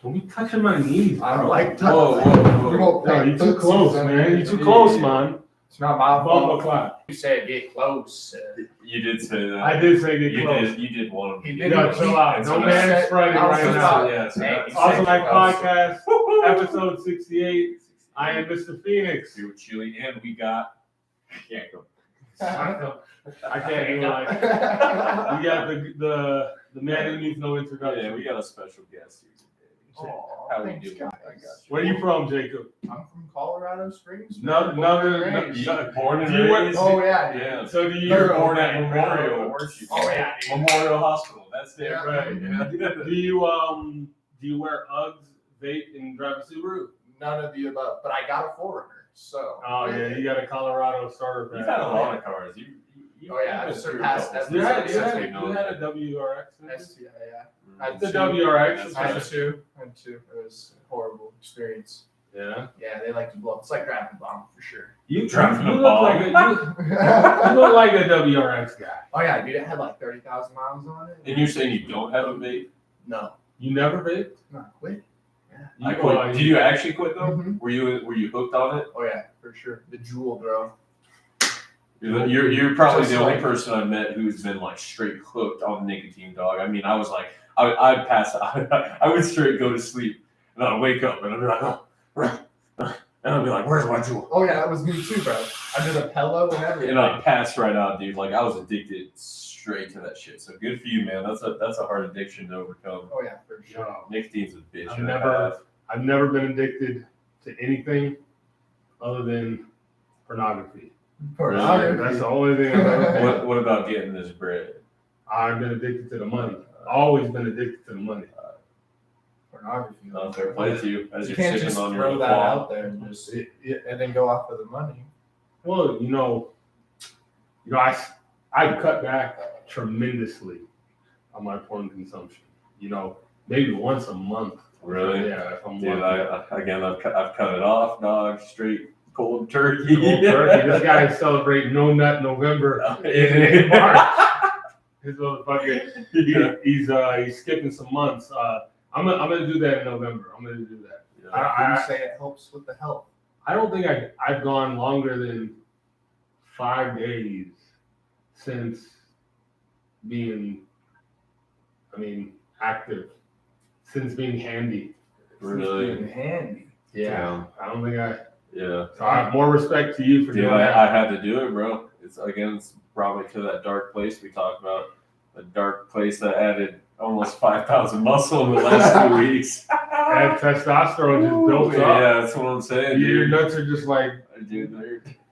Don't be touching my knees. I don't like Whoa. No, you too close, man. You too close, man. It's not my Bumble fault. clap. You said get close. You did say that. I did say get close. You did one of them. He did. Yo, chill out. No man spreading right now. Yeah, so that's Awesome Life close. Podcast, episode 68. I am Mr. Phoenix. Here with Chili, and we got. I can't go. I can't even like. We got the man who needs no introduction. Yeah, we got a special guest here today. Oh, How we thanks, doing? guys. I got you. Where you from, Jacob? I'm from Colorado Springs. No. You born and Do you raised? Oh yeah, Yeah. So do you? You were born at Memorial, weren't you? Oh yeah, dude. Memorial Hospital. That's it, Yeah. right? Do you wear Uggs, vape, and drive a Subaru? None of the above, but I got a Forerunner, so. Oh yeah, you got a Colorado starter pack. You've had a lot of cars. Oh, yeah, I've surpassed that. You had Yeah. a WRX. STI, yeah. The WRX. I had two. It was a horrible experience. Yeah. Yeah, they like to blow up. It's like driving a bomb for sure. You Driving a look bomb. like you look like a WRX guy. Oh yeah, dude, it had like 30,000 miles on it. And you're saying you don't have a vape? No, You never vaped? not quit. I quit. Did you actually quit though? Mhm. Were you hooked on it? Oh yeah, for sure. The Jewel, bro. You're probably Just the only like- person I've met who's been like straight hooked on nicotine, dog. I mean, I was like, I'd pass, I would straight go to sleep, and I'd wake up, and I'd be like, and I'd be like, where's my Jewel? Oh yeah, that was me too, bro. Under the pillow and everything. And I'd pass right out, dude. Like I was addicted straight to that shit. So good for you, man. That's a hard addiction to overcome. Oh yeah, for sure. Yo, Nicotine's a bitch. I've and a never- half. I've never been addicted to anything other than pornography. Pornography. That's the only thing I've ever been. What about getting this bread? I've been addicted to the money. Always been addicted to the money. Pornography. Fair play to you as You you're can't sitting just on your throw that quad. out there and just and then go off of the money. Well, I cut back tremendously on my porn consumption. Maybe once a month. Really? Yeah, if I'm Dude, lucky. I've cut it off, dog. Straight cold turkey. Cold turkey. This guy is celebrating No Nut November in Yeah. March. His motherfucker, he's skipping some months. I'm gonna do that in November. I'm gonna do that. You say it helps with the health. I don't think I've gone longer than 5 days since being, active, since being handy. Really? Being handy. Yeah. I don't think Yeah. so I have more respect to you for Dude, doing that. I had to do it, bro. It's probably to that dark place we talked about. A dark place that added almost 5,000 muscle in the last 2 weeks. And testosterone just built up. Yeah, that's what I'm saying. Your Dude, nuts are just like, dude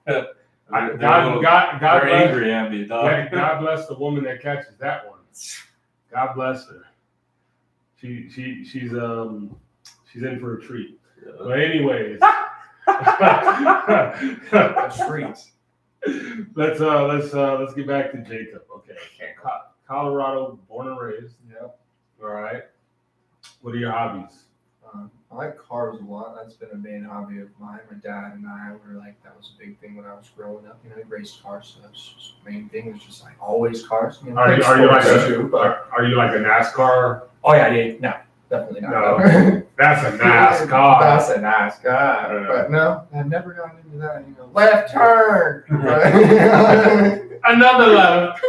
God they're bless, angry at me, dog. God bless the woman that catches that one. God bless her. She's in for a treat. Yeah. But anyways, A treat. let's get back to Jacob. Okay, Colorado, born and raised. Yep. All right. What are your hobbies? I like cars a lot. That's been a main hobby of mine. My dad and I were like, that was a big thing when I was growing up. He raced cars, so that's just the main thing. Was just like always cars. Are you like but are you like a NASCAR? oh yeah, no, definitely not. No. That's a NASCAR. That's a NASCAR. But no, I've never gotten into that. Left turn. Another left.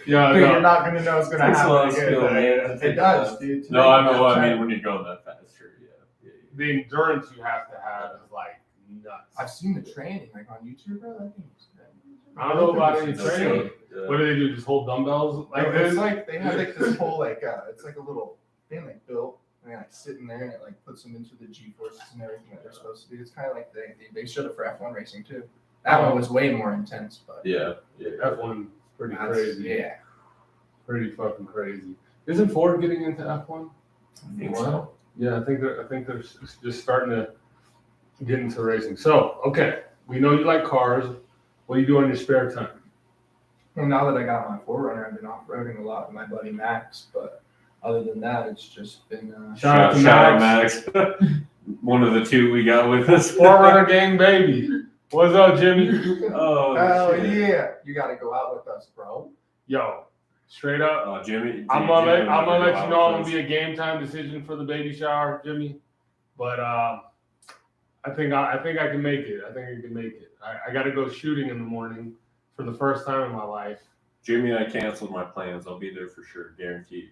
Yeah, Dude, no. you're not gonna know it's gonna Takes a lot happen of again. skill, man. It does, dude. No, I know what I mean when you're going that fast. Sure, yeah. The endurance you have to have is like nuts. I've seen the training like on YouTube, bro. That thing's I don't know about any That's training. right. Yeah. What do they do? Just hold dumbbells like Like this? it's like they have like this whole it's like a little thing like built and they like sit in there and it like puts them into the G forces and everything that they're supposed to do. It's kind of like they showed it for F1 racing too. That one was way more intense, but Yeah. F1 pretty that's- crazy. Yeah, Pretty fucking crazy. Isn't Ford getting into F1? I think so. Yeah, I think they're just starting to get into racing. So, okay, we know you like cars. What do you do in your spare time? well, now that I got my Forerunner, I've been off-roading a lot with my buddy Max. But other than that, it's just been Shout out to Max. One of the two we got with us. Forerunner gang, baby. What's up, Jimmy? Oh, hell shit. yeah! You got to go out with us, bro. Yo, Straight up. Jimmy. I'm gonna let you know I'm first. gonna be a game time decision for the baby shower, Jimmy. But I think I can make it. I think I can make it. I got to go shooting in the morning for the first time in my life. Jimmy and I canceled my plans. I'll be there for sure, guaranteed.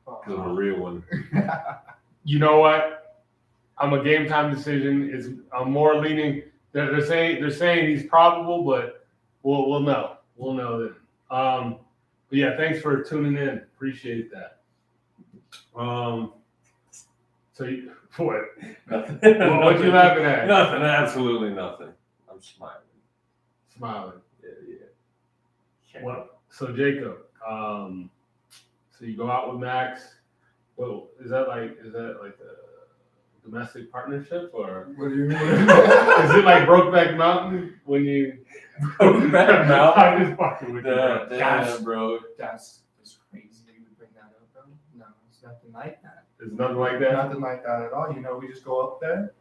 Because I'm a real one. You know what? I'm a game time decision. I'm more leaning. They're saying he's probable, but we'll know. We'll know then. But yeah, thanks for tuning in. Appreciate that. So what? Nothing. What you laughing at? Nothing. Absolutely nothing. I'm smiling. Smiling. Yeah. Well, so Jacob, so you go out with Max. Well, is that like a domestic partnership or What do you mean? is it like Brokeback Mountain when you Brokeback Mountain? I'm just fucking with you, bro. Damn, bro. That's crazy you would bring that up, bro. No, it's nothing like that. It's nothing like that. Nothing like that at all. We just go up there,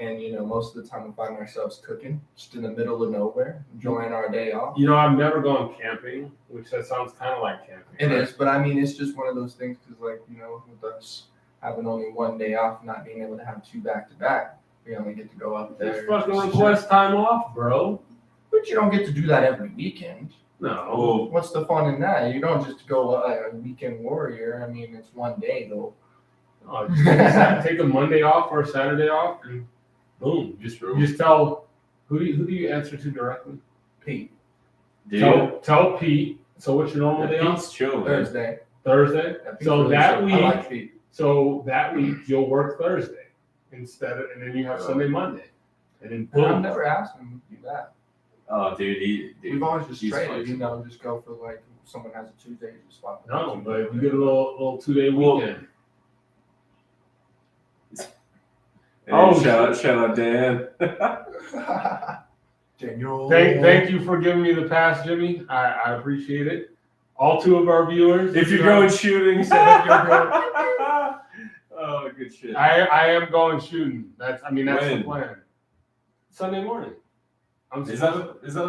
and most of the time we find ourselves cooking just in the middle of nowhere, enjoying our day off. I've never gone camping, which that sounds kind of like camping. It is, but I mean, it's just one of those things because, with us having only one day off, not being able to have two back to back, we only get to go up there. Just fucking request time off, bro. But you don't get to do that every weekend. No. What's the fun in that? You don't just go like a weekend warrior. I mean, it's one day though. Oh, just take a Monday off or a Saturday off, and boom. Just tell who do you answer to directly? Pete. Tell Pete. So what's your normal day off? Pete's chill, man. Thursday. Thursday. Yeah, Pete's So really that chill. week. I like Pete. So that week you'll work Thursday and then you have Sunday, Monday, and then boom. I've never asked him to do that. Oh, dude, We've always just he's traded, flexible. just go for like someone has a Tuesday, you just swap. it. No, but you get a little 2-day Well, weekend. Hey, shout out Dan. Daniel. Thank you for giving me the pass, Jimmy. I appreciate it. All two of our viewers. If you're going shooting, oh, good shit. I am going shooting. That's When? the plan. Sunday morning. Is that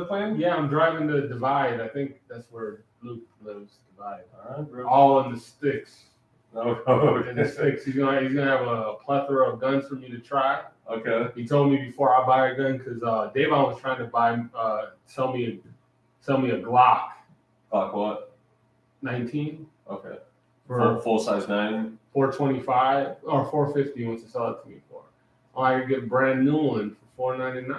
a plan? Yeah, I'm driving to Divide. I think that's where Luke lives. Divide. All right, bro. All in the sticks. Oh, In the sticks. He's gonna have a plethora of guns for me to try. okay. He told me before I buy a gun because Davon was trying to sell me a Glock Fuck what? 19 Okay. for Full size 9. $425 or $450 he wants to sell it to me for. Or I could get a brand new one for $499.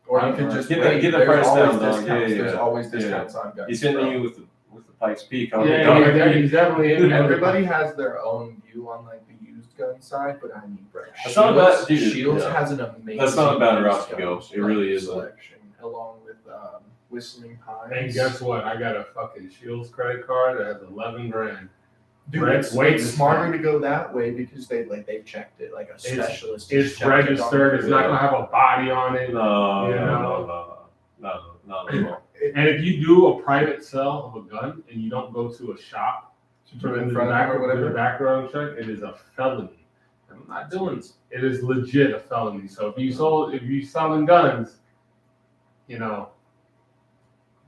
Or you could just Get wait. the There's price always down, dog. discounts. Yeah. There's always discounts on guns. He's hitting bro. you with the Pikes Peak. He's definitely hitting me. Everybody has their own view on like the used gun side, but I mean, bro, That's not a bad- dude, Shields yeah. has an amazing. That's not a bad route used to go. guns, It really isn't. selection, along with Whistling Pines. And guess what? I got a fucking Shields credit card that has 11 grand. Dude, Red- it's wait, smarter to go that way because they've checked it like a specialist. has It's checked it on registered. It's not it. gonna have a body on it. No, You not at all. And if you do a private sale of a gun and you don't go to a shop To put it in front of them or do the whatever. background check, it is a felony. I'm not doing it. It is legit a felony. So if you selling guns,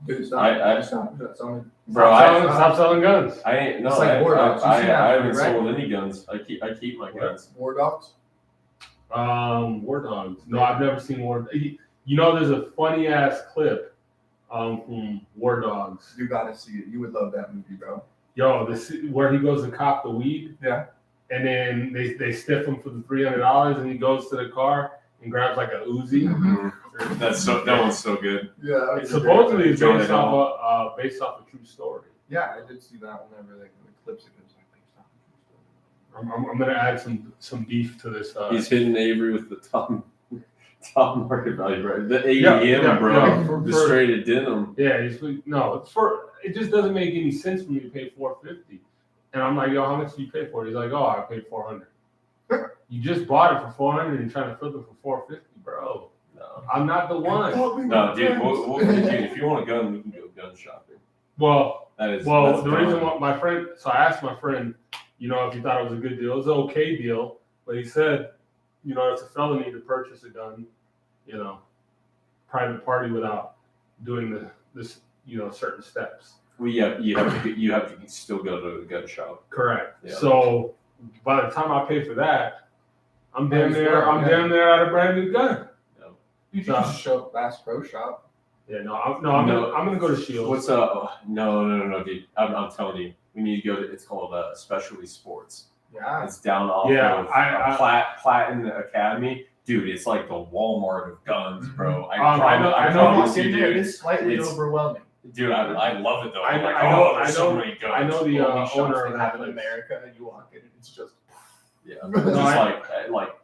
Dude, stop. Bro, stop selling guns. I ain't no. It's like war dogs. You I see that, haven't right? sold any guns. I keep my guns. War dogs. War dogs. No, I've never seen war. There's a funny ass clip from War Dogs. You gotta see it. You would love that movie, bro. Yo, where he goes to cop the weed. Yeah. And then they stiff him for the $300, and he goes to the car and grabs like a Uzi. That one's so good. Yeah. Supposedly it's Johnny based off a true story. Yeah, I did see that whenever the clips it was like based off a true story. I'm gonna add some beef to this. He's hitting Avery with the top market value, bro. The Yeah, ADM, bro. yeah, The for- straight denim. Yeah, it just doesn't make any sense for me to pay $450. And I'm like, yo, how much did you pay for it? He's like, oh, I paid $400. You just bought it for $400 and trying to flip it for $450, bro. No, I'm not the one. no, dude. If you want a gun, we can go gun shopping. Well, That's the reason fine. why my friend, so I asked my friend, if he thought it was a good deal. It was an okay deal, but he said, it's a felony to purchase a gun, private party without doing this, certain steps. Well, yeah, you have to still go to the gun shop. Correct. Yeah. So by the time I pay for that, I'm Might damn as near. well, I'm yeah. damn near at a brand new gun. You can just show up at Bass Pro Shop. Yeah, I'm gonna go to Shields. What's no, dude. I'm telling you, we need to go to. It's called Specialty Sports. Yeah. It's down off of Platten Academy, dude. It's like the Walmart of guns, bro. I promise you, dude. It is slightly It's- overwhelming. Dude, I love it though. I There's know- so many guns. I know the Only shops owner they of have that in place. America, and you walk in, and it's just. Yeah, No, just I- like.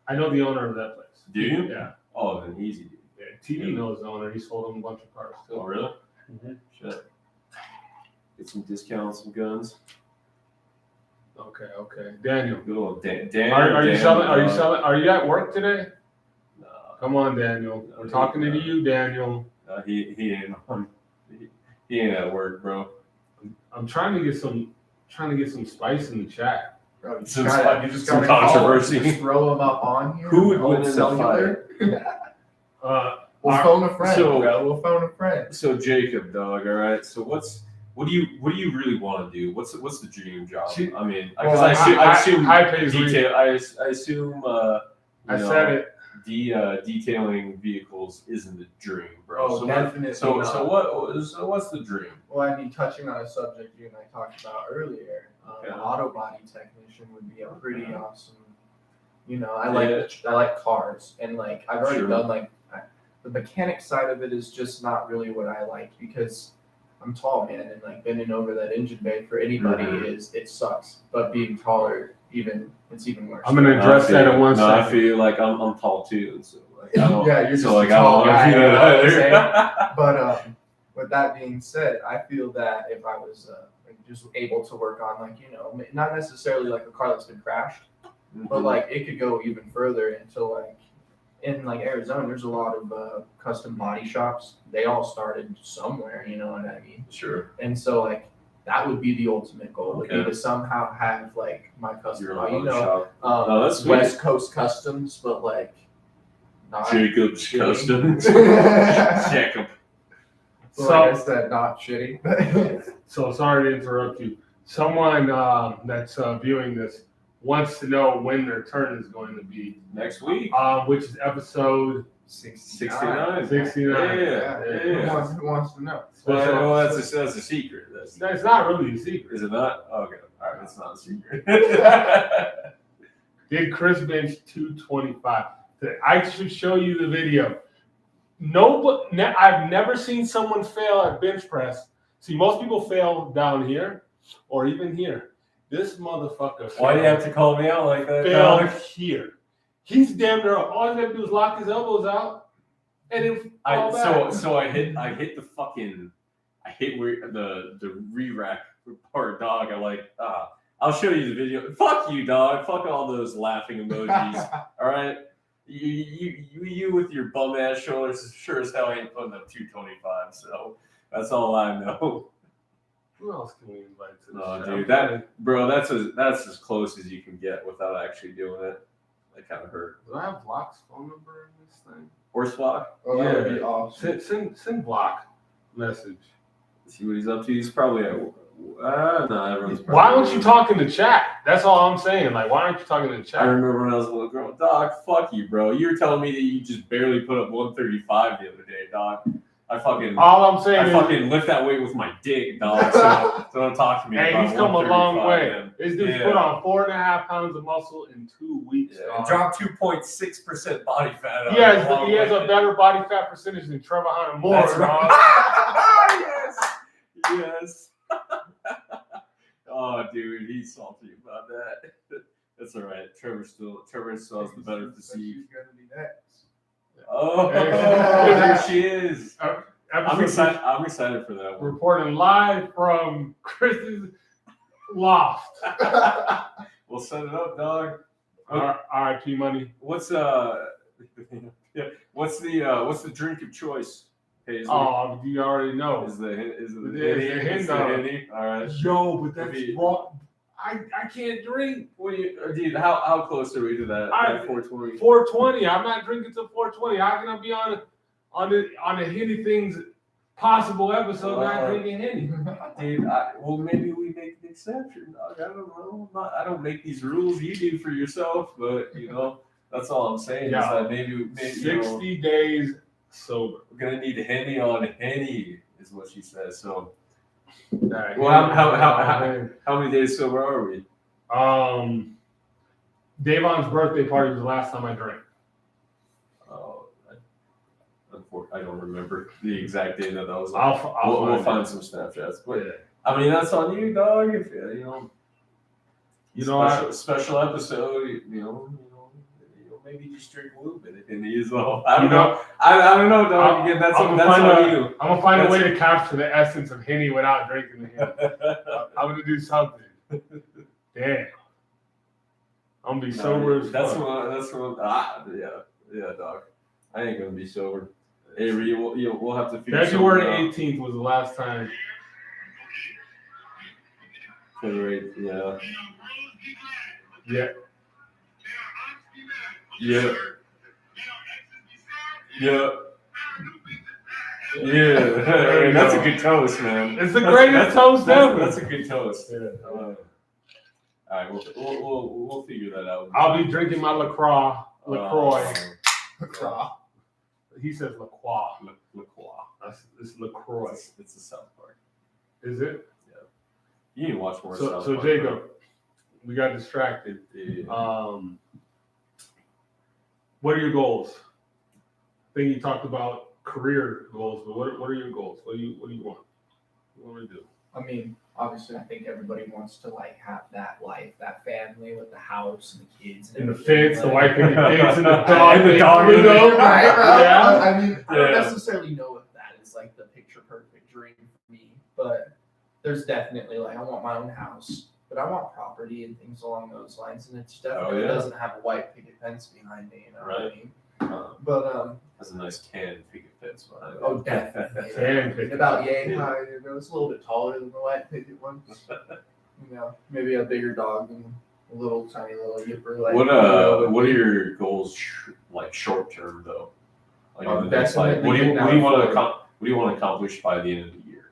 I know the owner of that place. Do you? Yeah. Oh, then easy, dude. Yeah, TD knows the owner. He sold him a bunch of cars too. Oh, really? Mhm. Shit. Get some discounts, some guns. Okay. Daniel, Good old Dan. are you Dan, selling? Are you selling? Are you at work today? No, Come on, Daniel. We're talking to you, Daniel. he ain't on. He ain't at work, bro. I'm trying to get some spice in the chat. Bro, you Some just some gotta call, controversy. just throw them up on here. Who would on win in a cellular. We'll Our- phone a friend, so- bro. We'll phone a friend. So Jacob, dog. All right. So what do you really want to do? What's the dream job? I mean, because I assume high pays detail. I assume. I said it. Detailing vehicles isn't the dream, bro. Oh, so definitely so not. what's the dream? Well, I mean, touching on a subject you and I talked about earlier, Okay. an auto body technician would be a pretty awesome. You know, I like cars, and like I've already Sure. done the mechanic side of it is just not really what I like because I'm tall, man, and like bending over that engine bay for anybody it sucks. But being taller, it's even worse. I'm gonna address that in one No, I second. feel like I'm tall too, and so like I don't. Yeah, you're just so like a tall I guy, don't you know what I'm saying? either. But with that being said, I feel that if I was just able to work on not necessarily like a car that's been crashed, but like it could go even further into like in like Arizona, there's a lot of custom body shops. They all started somewhere, you know what I mean? Sure. And so like that would be the ultimate goal would be Okay. to somehow have like my custom, Your body, own shop. um, No, that's sweet. West Coast Customs, but like not Jacob's shitty. Customs. So Jacob. like I said, not shitty. So sorry to interrupt you. Someone that's viewing this wants to know when their turn is going to be, Next week. which is episode 69. 69. Yeah. Who wants to know? Well, that's a secret. That's It's not really a secret. Is it not? Okay. All right. It's not a secret. Did Chris bench 225? I should show you the video. I've never seen someone fail at bench press. See, most people fail down here or even here. This motherfucker Why do you have to call me out like that? failed dog? here. He's damn near all he's gonna do is lock his elbows out and then fall back. So I hit where the re-rack part, dog. I'll show you the video. Fuck you, dog. Fuck all those laughing emojis. All right. You with your bum ass shoulders sure as hell ain't putting up 225. So that's all I know. Who else can we invite to the Oh, show? dude, that's as close as you can get without actually doing it. That kind of hurt. Do I have Block's phone number in this thing? Horse block. Oh, that would be awesome. Send Block message. See what he's up to. He's probably at. No, everyone's. Probably Why don't you talk in the chat? That's all I'm saying. Like, why aren't you talking in the I chat? remember when I was a little girl. Dog, fuck you, bro. You were telling me that you just barely put up 135 the other day, dog. I All I'm saying is, lift that weight with my dick, dog. So don't talk to me. hey, about he's come a long 135, way. man. This dude's put on 4.5 pounds of muscle in 2 weeks. Yeah, dog. and dropped 2.6% body fat. He has a better body fat percentage than Trevor Hunter Moore. That's dog. right. Yes. Oh, dude, he's salty about that. That's all right. Trevor still has the better physique. She's gonna be next. Oh, Hey. there she is. I'm Episode excited for that one. reporting live from Chris's loft. We'll set it up, dog. R.I.P. money. What's the drink of choice? Paisley? Oh, you already know. Is the It's the Henny. All right. Yo, but that's Maybe- wrong. I can't drink. Dude, how close are we to that? I- 420. 420. I'm not drinking till 420. How can I be on the Henny things possible episode not drinking Henny. Dude, well, maybe we make an exception, dog. I don't know. I don't make these rules. You do for yourself, but that's all I'm saying. Yeah. Is that maybe 60 days sober. we're gonna need Henny on Henny, is what she says. So, Well, how many days sober are we? Davon's birthday party was the last time I drank. Oh, I don't remember the exact day that was. We'll find some Snapchats, but I mean that's on you, dog. If special episode, maybe just drink a little bit in the as well. I don't know. I don't know, dog. Again, that's on you. I'm gonna find a way to capture the essence of Henny without drinking the Henny. I'm gonna do something. Damn. I'm gonna be sober as That's fuck. one. Yeah, dog. I ain't gonna be sober. Avery, we'll have to figure. February 18th was the last time. February, yeah. Yeah. Yeah. Yeah. Yeah. That's a good toast, man. It's the greatest toast ever. That's a good toast. Yeah. All right, we'll figure that out. I'll be drinking my LaCroix. LaCroix. He says LaCroix. LaCroix. It's LaCroix. It's a South Park. Is it? Yeah. You need to watch more So South Park. Jacob, we got distracted. Yeah. What are your goals? I think you talked about career goals, but what are your goals? What do you want? What want to do? I mean, obviously, I think everybody wants to have that life, that family with the house and the kids And the fence, the wife and the kids, and the dog, And the dog. you know? Right? Yeah. I mean, I don't necessarily know if that is the picture perfect dream for me, but there's definitely I want my own house, but I want property and things along those lines, and it definitely doesn't have a white picket fence behind me, what I mean? But has a nice tan picket fence behind it. oh, definitely. Tan picket. About yay high, it's a little bit taller than the white picket one. Maybe a bigger dog than a little tiny little yipper. What are your goals short term though? In the next, what do you want to accomplish by the end of the year?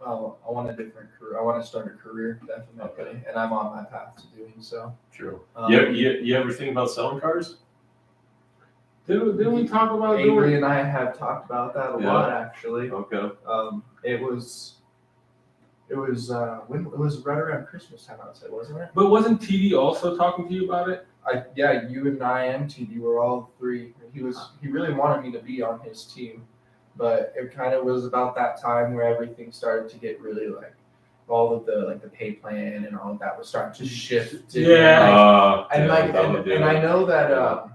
Oh, I want a different career. I want to start a career, definitely, and I'm on my path to doing so. True. You ever think about selling cars? Didn't we talk about Avery and I have talked about that a lot, actually. Okay. It was when it was right around Christmas time, I would say, wasn't it? But wasn't TD also talking to you about it? You and I and TD were all three. He really wanted me to be on his team, but it kind of was about that time where everything started to get really all of the pay plan and all of that was starting to shift. Yeah. And I know that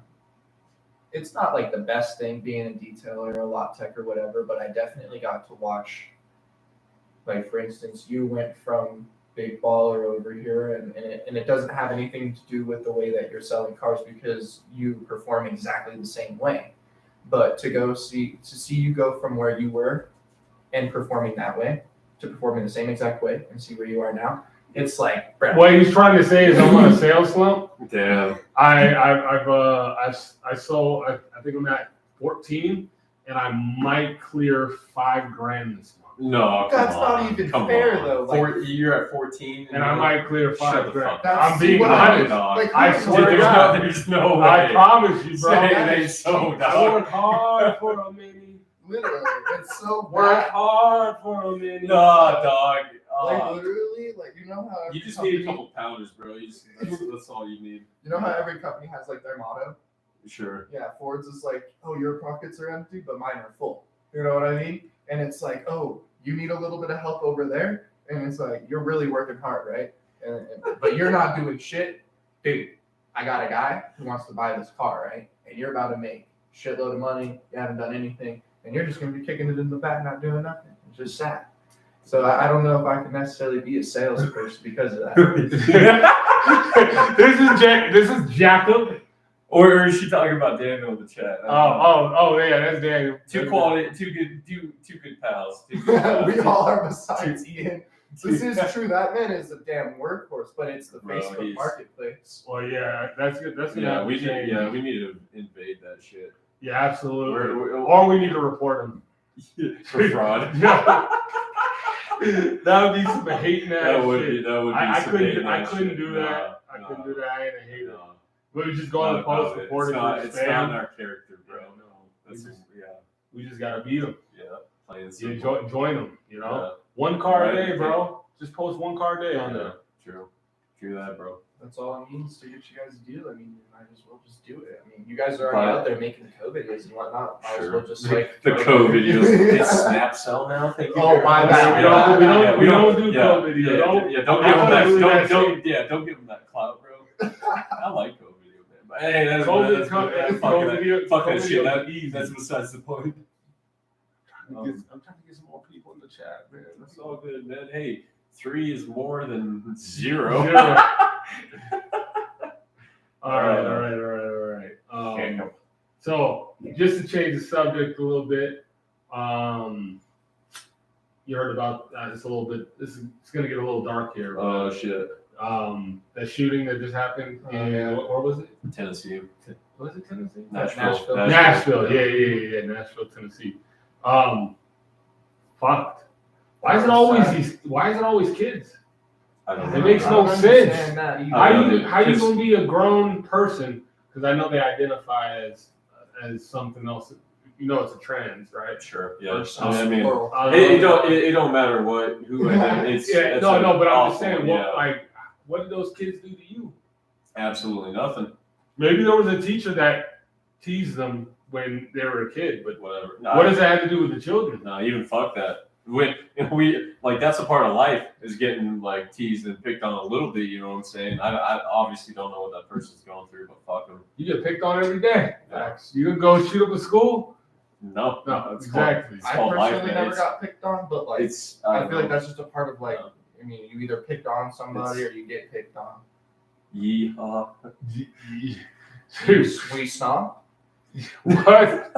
it's not the best thing being a detailer or a lot tech or whatever, but I definitely got to watch. For instance, you went from big baller over here, and it doesn't have anything to do with the way that you're selling cars because you perform exactly the same way. But to see you go from where you were and performing that way to performing the same exact way and see where you are now, it's what he's trying to say is I'm on a sales slump. Damn. I think I'm at 14, and I might clear $5,000 this month. No, that's not even fair though. You're at 14, and I might clear $5,000. I'm being honest. I swear to God, there's no way. I promise you, bro. They so work hard for a mini. Literally, it's so work hard for a mini. Nah, dog. Literally, you know how you just need a couple pounders, bro. That's all you need. You know how every company has their motto? Sure. Yeah, Ford's is oh, your pockets are empty, but mine are full. You know what I mean? And it's oh, you need a little bit of help over there, and it's you're really working hard, right? But you're not doing shit, dude. I got a guy who wants to buy this car, right? And you're about to make a shitload of money. You haven't done anything, and you're just gonna be kicking it in the back, not doing nothing. It's just sad. So I don't know if I can necessarily be a salesperson because of that. This is Jacob. Or is she talking about Daniel in the chat? Oh, yeah, that's Daniel. Two good pals. We all are besides Ian. This is true. That man is a damn workforce, but it's the Facebook marketplace. Well, yeah, that's good. That's good. We need to invade that shit. Yeah, absolutely. Or we need to report him. For fraud. Yeah. That would be some hating ass That would shit. be. That would be. I some couldn't. hating I ass couldn't shit. do No, that. I no, couldn't do that. I ain't a hater. no. We would just go on the post, report it for It's not in spam. our character, bro. No, That's yeah. we just gotta beat them. Yeah. Plain and You simple. join them. You know, Yeah. one car Right. a day, bro. Just post one car a day on there. True. True that, bro. That's all it means to get you guys a deal. I mean, you might as well just do it. I mean, you guys are already out there making the COVID videos and whatnot. Might as well just like The throw COVID it. videos. It's Snap Cell now. Thank you. Oh, very my much. bad. We don't do yeah, COVID video. Yeah, Don't- yeah, don't I give them that. wanna do that Don't give them that clout, bro. I like COVID video, man. But hey, that's COVID, fuck COVID that. video. Fuck that COVID shit. video is easy. That's besides the point. I'm trying to get some more people in the chat, man. That's all good, man. Hey, 3 is more than 0. Zero. All right. So just to change the subject a little bit, you heard about it's a little bit. It's gonna get a little dark here. Oh shit. That shooting that just happened in where was it? Tennessee. Was it Tennessee? Nashville. Nashville. Yeah. Nashville, Tennessee. Fucked. Why is it always kids? I don't It know. makes I no don't sense. understand that either. How you gonna be a grown person? Because I know they identify as something else. You know, it's a trans, right? Sure. Yeah. Or I mean, plural. it don't matter who. It's Yeah, it's no, but I'm awful, just saying, yeah. what did those kids do to you? Absolutely nothing. Maybe there was a teacher that teased them when they were a kid, but Whatever. what does that have to do with the children? No, even fuck that. We like that's a part of life is getting like teased and picked on a little bit. You know what I'm saying? I obviously don't know what that person's going through, but fuck them. You get picked on every day. Yeah. You can go shoot up a school? No, No, it's exactly. It's I called life, personally man. never got picked on, but like It's I feel like that's just a part of like. Yeah. I mean, you either picked on somebody or you get picked on. yeehaw. Sweet snob. What?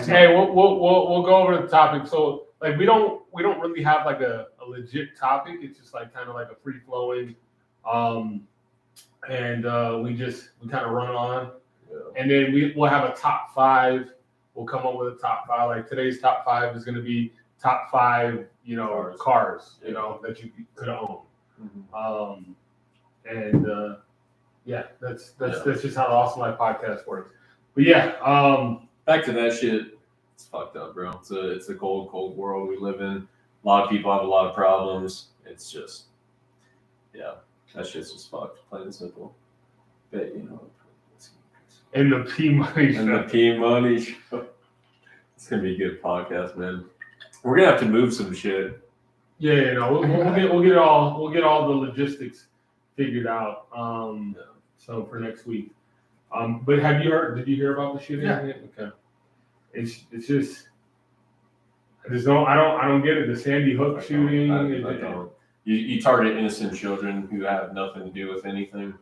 Hey, we'll go over the topic. So like we don't really have like a legit topic. It's just like kind of like a free flowing, and we kind of run on, and then we'll have a top 5. We'll come up with a top 5. Like today's top 5 is going to be top 5, cars, that you could own. Mhm. That's just how the Awesome Life podcast works. But yeah, Back to that shit. It's fucked up, bro. It's a cold world we live in. A lot of people have a lot of problems. It's just, that shit's just fucked, plain and simple. But in the P Money and the show. P Money show. It's gonna be a good podcast, man. We're gonna have to move some shit. Yeah, we'll get all the logistics figured out. So for next week. But did you hear about the shooting? Yeah. Okay. It's just I don't get it. The Sandy Hook shooting. I don't. You target innocent children who have nothing to do with anything.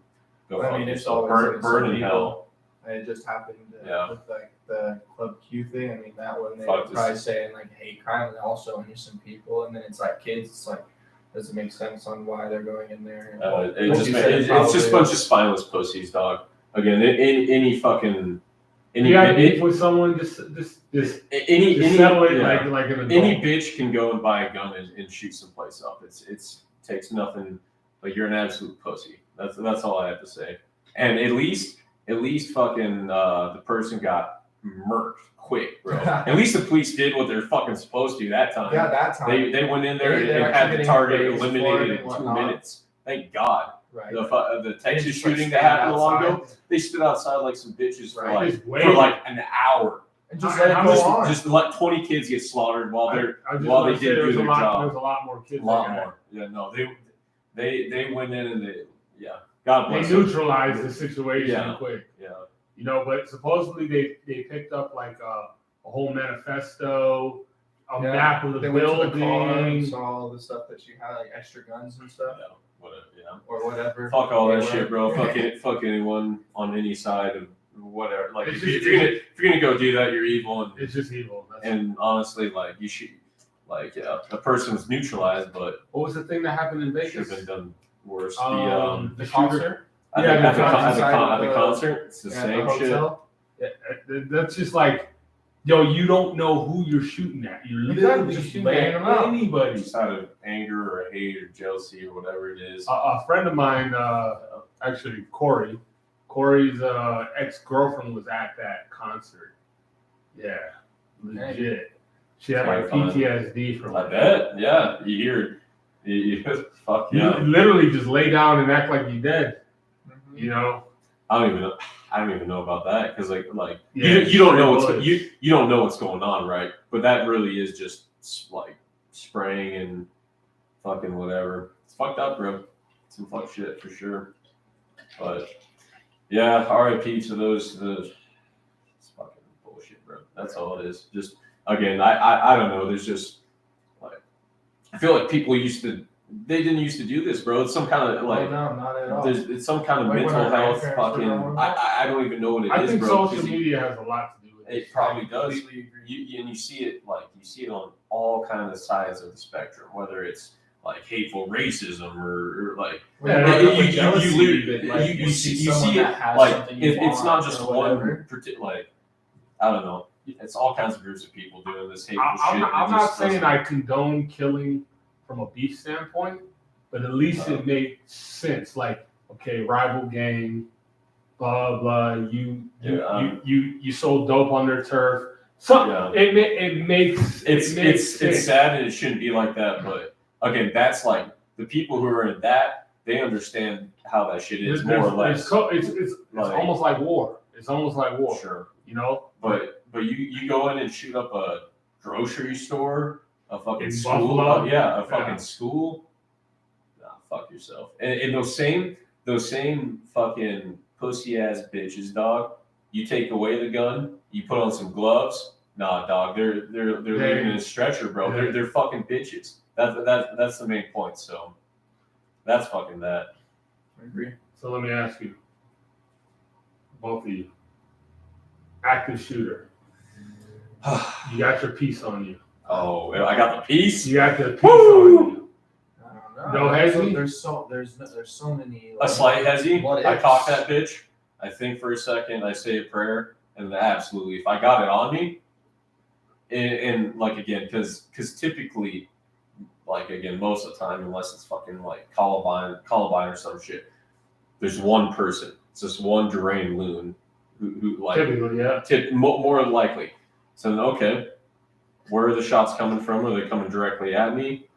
Go I fuck mean, it's yourself. always burn in people. hell. And it just happened Yeah. with like the Club Q thing. I mean, that one they Fuck were this. probably saying like hate crime and also innocent people, and then it's like kids. It's like doesn't make sense on why they're going in there. It's just a bunch of spineless pussies, dog. Again, any fucking You got beef with someone, just any settle it yeah. like an adult. Any bitch can go and buy a gun and shoot someplace up. It's takes nothing. Like you're an absolute pussy. That's all I have to say. And at least fucking the person got murked quick, bro. At least the police did what they're fucking supposed to that time. Yeah, that time. They went in there They're and had actually the target getting praised for eliminated it in and 2 whatnot. minutes. Thank God. Right. The Texas just, like, shooting that stand happened a long outside. ago, they stood outside like some bitches for Right. like an hour. And just let it I'm go just- on. Just let 20 kids get slaughtered while they're I just while wanna they say did do there's their job. There's a lot more kids. A lot that got- more. Yeah, no, they went in and God They bless them. neutralized the situation Yeah. quick. Yeah. But supposedly they picked up like a whole manifesto, a Yeah, map of the They went to the car and building. saw all the stuff that she had, like extra guns and stuff, Yeah, whatever, yeah. or whatever. Fuck all they that were. shit, bro. Fuck anyone on any side of whatever. Like It's if just- you're gonna go do that, you're evil. It's just evil. And honestly, like you should, a person was neutralized, but What was the thing that happened in should Vegas? have been done worse. The The shooter- concert. At Yeah, the the concert, concert. at the concert, it's the Yeah, same the shit. hotel. Yeah, that's just like Yo, you don't know who you're shooting at. You're literally Just shooting laying at them out. anybody. Just out of anger or hate or jealousy or whatever it is. A friend of mine, actually Corey's ex-girlfriend was at that concert. Yeah, legit. She had like PTSD from I it. bet. Yeah, you hear it. Fuck yeah. You literally just lay down and act like you're dead. Mhm. You know. I don't even know about that because like Yeah, you don't know bullets. you don't know what's going on, right? But that really is just like spraying and fucking whatever. It's fucked up, bro. Some fuck shit for sure. But yeah, R.I.P. to those. It's fucking bullshit, bro. That's all it is. Just again, I don't know. There's just like I feel like people they didn't used to do this, bro. It's some kind of like. no, not at all. It's some kind of Like when mental our health grandparents were fucking. growing up? I don't even know what it is, I think bro. social media has a lot to do with it. It probably does. Completely agree. And you see it on all kinds of sides of the spectrum, whether it's like hateful racism or like Yeah, you see it like it's not just one like I don't know. It's all kinds of groups of people doing this hateful shit. I'm not saying I condone killing from a beef standpoint, but at least it makes sense. Like, okay, rival gang, blah blah. You sold dope on their turf. So it makes it's sad and it shouldn't be like that. But again, that's like the people who are in that they understand how that shit is more or less. It's almost like war. It's almost like war. Sure, you know. But you go in and shoot up a grocery store, a fucking In school, Buffalo? fucking school. Nah, fuck yourself. And those same fucking pussy ass bitches, dog. You take away the gun, you put on some gloves. Nah, dog. They're leaving in a stretcher, bro. They're fucking bitches. That's the main point. So that's fucking that. I agree. So let me ask you, both of you, active shooter. You got your piece on you. Oh, I got the piece. You got the piece Woo! on you. I don't know. No hezzy? There's so many. A slight hezzy. What I ifs? cock that bitch. I think for a second. I say a prayer, and then absolutely, if I got it on me, and like again, because typically, like again, most of the time, unless it's fucking like Columbine or some shit, there's one person. It's just one deranged loon who like Typically, yeah. more than likely. So then, okay, where are the shots coming from? Are they coming directly at me?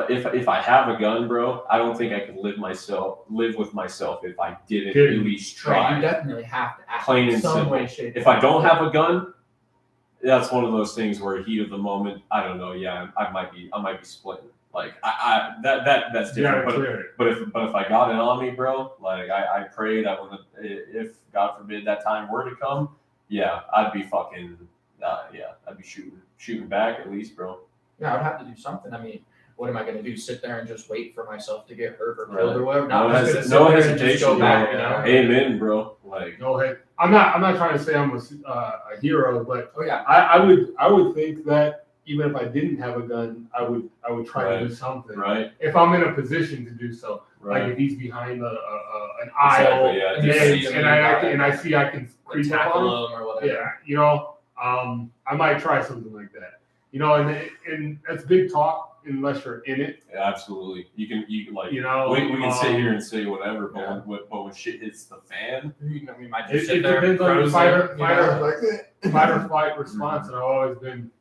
If I have a gun, bro, I don't think I could live with myself if I didn't at least Right, try. you definitely have to act Plain in and some simple. way, shape. If I don't have a gun, that's one of those things where heat of the moment. I don't know. Yeah, I might be splitting. Like that's different. But if I got it on me, bro, like I prayed I would, if God forbid that time were to come, yeah, I'd be fucking I'd be shooting back at least, bro. Yeah, I would have to do something. I mean, what am I going to do? Sit there and just wait for myself to get hurt or Right. killed or whatever? No I'm just gonna sit no there and just hesitation, go back, bro. you know? Amen, bro. Like No hate. I'm not trying to say I'm a hero, but Oh yeah, I would think that even if I didn't have a gun, I would try to do something. right, If I'm in a position to do so, right. like if he's behind an aisle, Exactly, yeah. And you see him and I see I can creep up on him. tackle them or whatever. Yeah, you know, I might try something like that. You know, and that's big talk unless you're in it. Yeah, absolutely. You can like You know, we can sit here and say whatever, but Yeah. when shit hits the fan, You might It just sit there, depends on your frozen, fight or flight response, and I've always been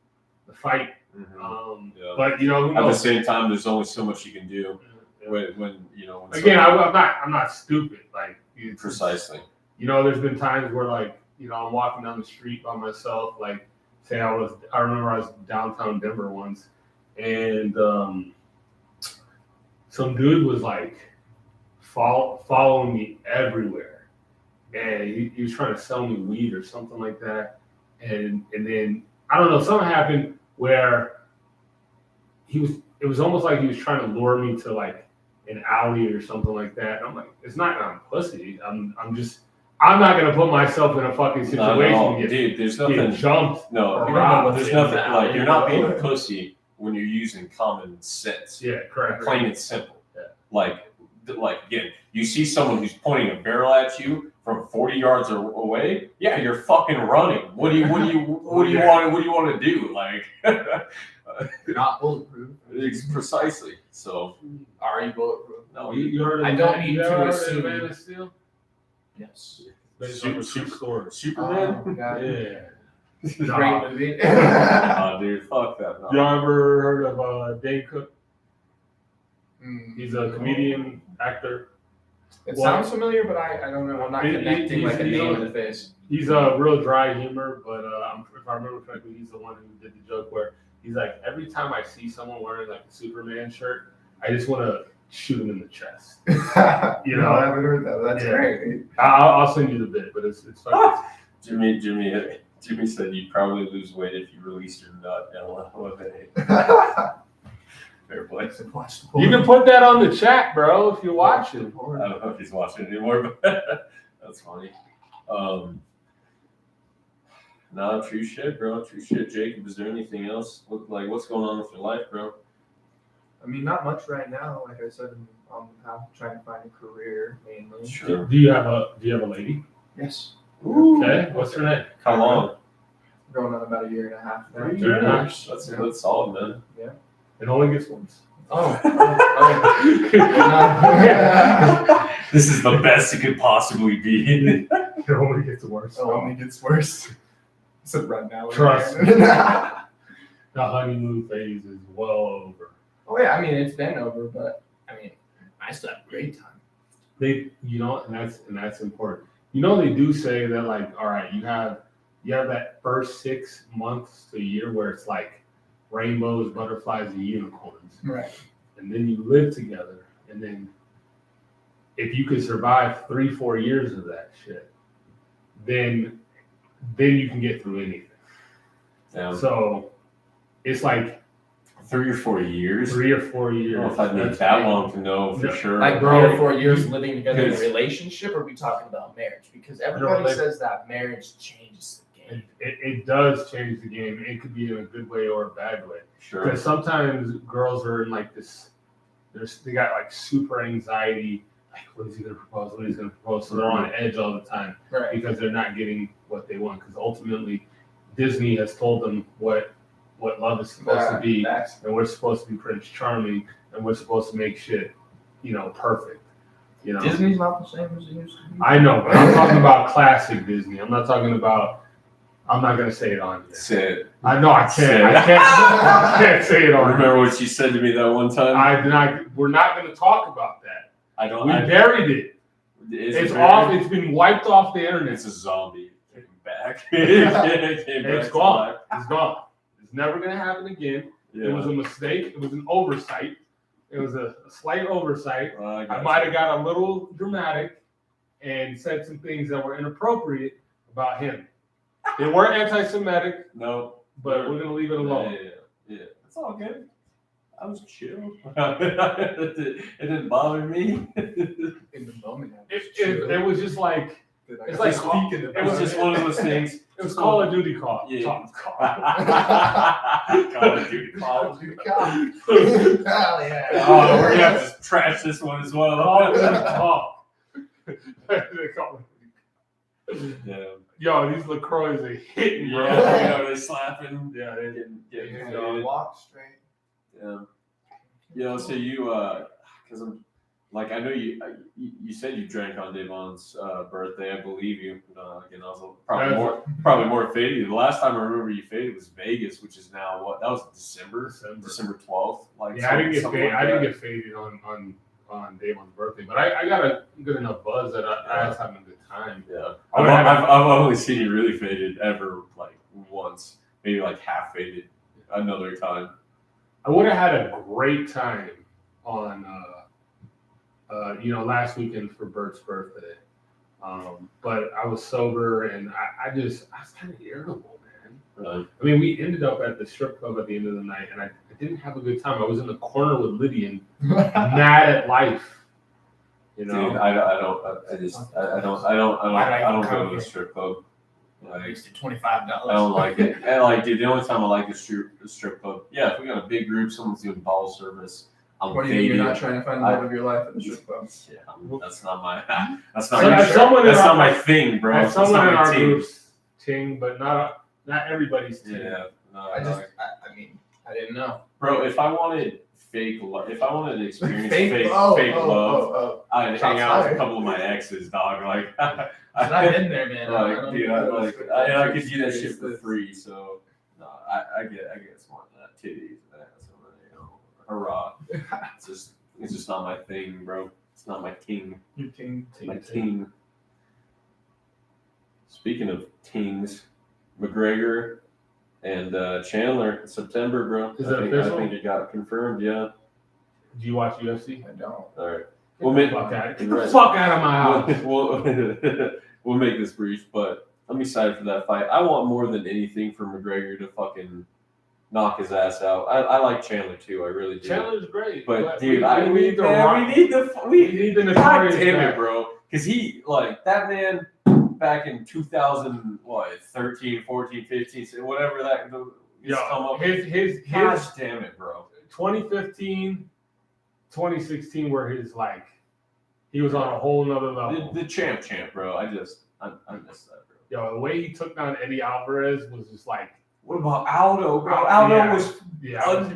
the fight. Yeah. But you know, who at the knows? same time, there's only so much you can do when you know. When Again, I'm not stupid. Like precisely. You know, there's been times where like you know I'm walking down the street by myself. Like say I remember I was downtown Denver once, and some dude was like following me everywhere, and he was trying to sell me weed or something like that, and then I don't know, something happened where it was almost like he was trying to lure me to like an alley or something like that. And I'm like, it's not I'm pussy. I'm not gonna put myself in a fucking situation Dude, there's get nothing. jumped. No, or You don't know robbed. what's there's in nothing the like alley. you're not being a pussy when you're using common sense. Yeah, correct. Plain and simple. Yeah. Like like again, you see someone who's pointing a barrel at you from 40 yards away. Yeah, you're fucking running. What do you want to do? Like, Not bulletproof. precisely. So, Are you bulletproof? no, You heard of I the don't Man- need you to ever heard of assume. Man of Steel? Yes. Based on a true story. Superman. Oh, God. Yeah. Great movie. Oh, dude, fuck that. No. Y'all ever heard of Dane Cook? Mm. He's a comedian, actor. It Well, sounds familiar, but I don't know. I'm not connecting like a he's name a- in the face. He's a real dry humor, but if I remember correctly, he's the one who did the joke where he's like, every time I see someone wearing like a Superman shirt, I just want to shoot him in the chest. You know? I haven't heard that. That's Yeah. great. I'll send you the bit, but it's fucking. Jimmy said you'd probably lose weight if you released your nut and LFA. Fair play. You can put that on the chat, bro, if you're watching. I don't know if he's watching anymore, but that's funny. No, true shit, bro. True shit. Jacob, is there anything else? What's going on with your life, bro? I mean, not much right now. Like I said, I'm on the path of trying to find a career mainly. Sure. Do you have a lady? Yes. Okay. What's her name? How long? Going on about a year and a half now. 3 years. That's solid, man. It only gets worse. Oh. This is the best it could possibly be. It only gets worse. It only gets worse. I said right now. Trust me. The honeymoon phase is well over. Oh yeah, I mean it's been over, but I mean I still have a great time. And that's important. They do say that, like, all right, you have that first 6 months to a year where it's like rainbows, butterflies, and unicorns. Right. And then you live together, and then if you could survive 3-4 years of that shit, then you can get through anything. Yeah. So it's like 3 or 4 years. 3 or 4 I don't years. know if I'd need That's that big. long to know for No, sure. Like Bro, 3 or 4 years living together in a because- relationship, or are we talking about marriage? Because everybody like- says that marriage changes the game. It does change the game. It could be in a good way or a bad way. Sure. Because sometimes girls are in like this, they got like super anxiety. Like, what is he going to propose? What is he going to propose? So they're on edge all the time Right. because they're not getting what they want. Because ultimately, Disney has told them what love is supposed to be, That's and we're supposed to be Prince Charming, and we're supposed to make shit, perfect. Disney's not the same as it used to be. I know, but I'm talking about classic Disney. I'm not talking about. I'm not gonna say it on here. Say it. I know I can't. Say it. I can't say it on here. Remember what you said to me that one time? We're not gonna talk about that. I don't. We buried it. It's off. It's been wiped off the internet. It's a zombie. Came back. It's gone. It's gone. It's never gonna happen again. Yeah. It was a mistake. It was an oversight. It was a slight oversight. I got might you. have got a little dramatic and said some things that were inappropriate about him. They weren't anti-Semitic, No. but we're gonna leave it alone. Yeah. It's all good. I was chill. It didn't bother me. In the moment. It was just like it's like It was just one of those things. It was Call of Duty call. Yeah. Talk. Call of Duty. Hell yeah. Oh, we're gonna have to trash this one as well. Call of Duty talk. Yeah. Yo, these LaCroix are hitting, bro. Yeah, they're slapping. Yeah, they Getting Yeah, faded. walk straight. Yeah. So you, because I'm, like, I know you said you drank on Davon's birthday. I believe you. Again, I was probably more faded. The last time I remember you faded was Vegas, which is now what? That was December 12th. Like, Yeah, I didn't get something faded. like I didn't that. get faded on Damon's birthday, but I got a good enough buzz that I was having a good time. Yeah, I would have- I've only seen you really faded ever, like once, maybe like half faded another time. I would have had a great time on last weekend for Bert's birthday, but I was sober and I was kind of irritable, man. Really? I mean, we ended up at the strip club at the end of the night, and I didn't have a good time. I was in the corner with Lydian, mad at life. Dude, I don't go to the strip club. I Like, used to $25. I don't like it. And like, dude, the only time I like the strip club, yeah, if we got a big group, someone's doing bottle service, I'm What do you mean faded. you're not trying to find the love of your life at the strip club? Yeah, that's not my. That's So not my. if someone in That's our- not my thing, bro. That's That's someone not in my our team. group's team, but not everybody's team. Yeah, no, I mean, I didn't know. bro. If I wanted fake love, if I wanted to experience fake love. I'd Shots hang out with a fired. couple of my exes, dog. Like, I've been there, man. like, dude, I could do that shit for this. free. So, no, I get smart than that. Titties, and that, so, you know, hurrah. It's just not my thing, bro. It's not my king. Your team. My ting. Speaking of tings, McGregor and Chandler in September, bro. Is that I official? think it got confirmed. Yeah. Do you watch UFC? I don't. All right. Get the fuck out of my house. We'll make this brief, but I'm excited for that fight. I want more than anything for McGregor to fucking knock his ass out. I like Chandler too. I really do. Chandler's great, But dude, we need we the need God God notorious damn back. it, bro. Because he, like, that man back in 2013, 14, 15, whatever that Yo, come up. his Gosh damn it, bro. 2015, 2016 were his like he was on a whole nother level. The champ, bro. I miss that, bro. Yo, the way he took down Eddie Alvarez was just like, What about Aldo, bro? Yeah. Aldo was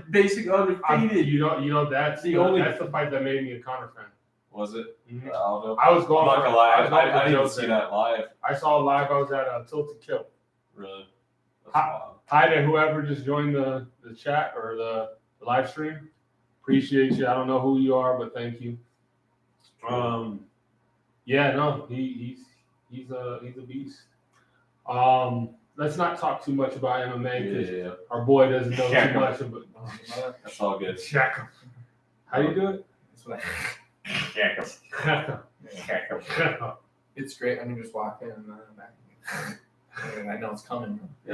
basically undefeated. you know that's that's the fight that made me a Conor fan. Was it? Mhm. Aldo? I was going I'm not for gonna lie. I was going I for didn't Joe see there. that live. I saw it live. I was at Tilted Kill. Really? That's Hi- wild. Hi to whoever just joined the chat or the live stream. Appreciate you. I don't know who you are, but thank you. Yeah, no, he's a beast. Let's not talk too much about MMA because Yeah. our boy doesn't know Shaq too him. much about That's all good. Shaq. How you do it? That's what Shaq. It's great. I can just walk in and back. And I know it's coming. You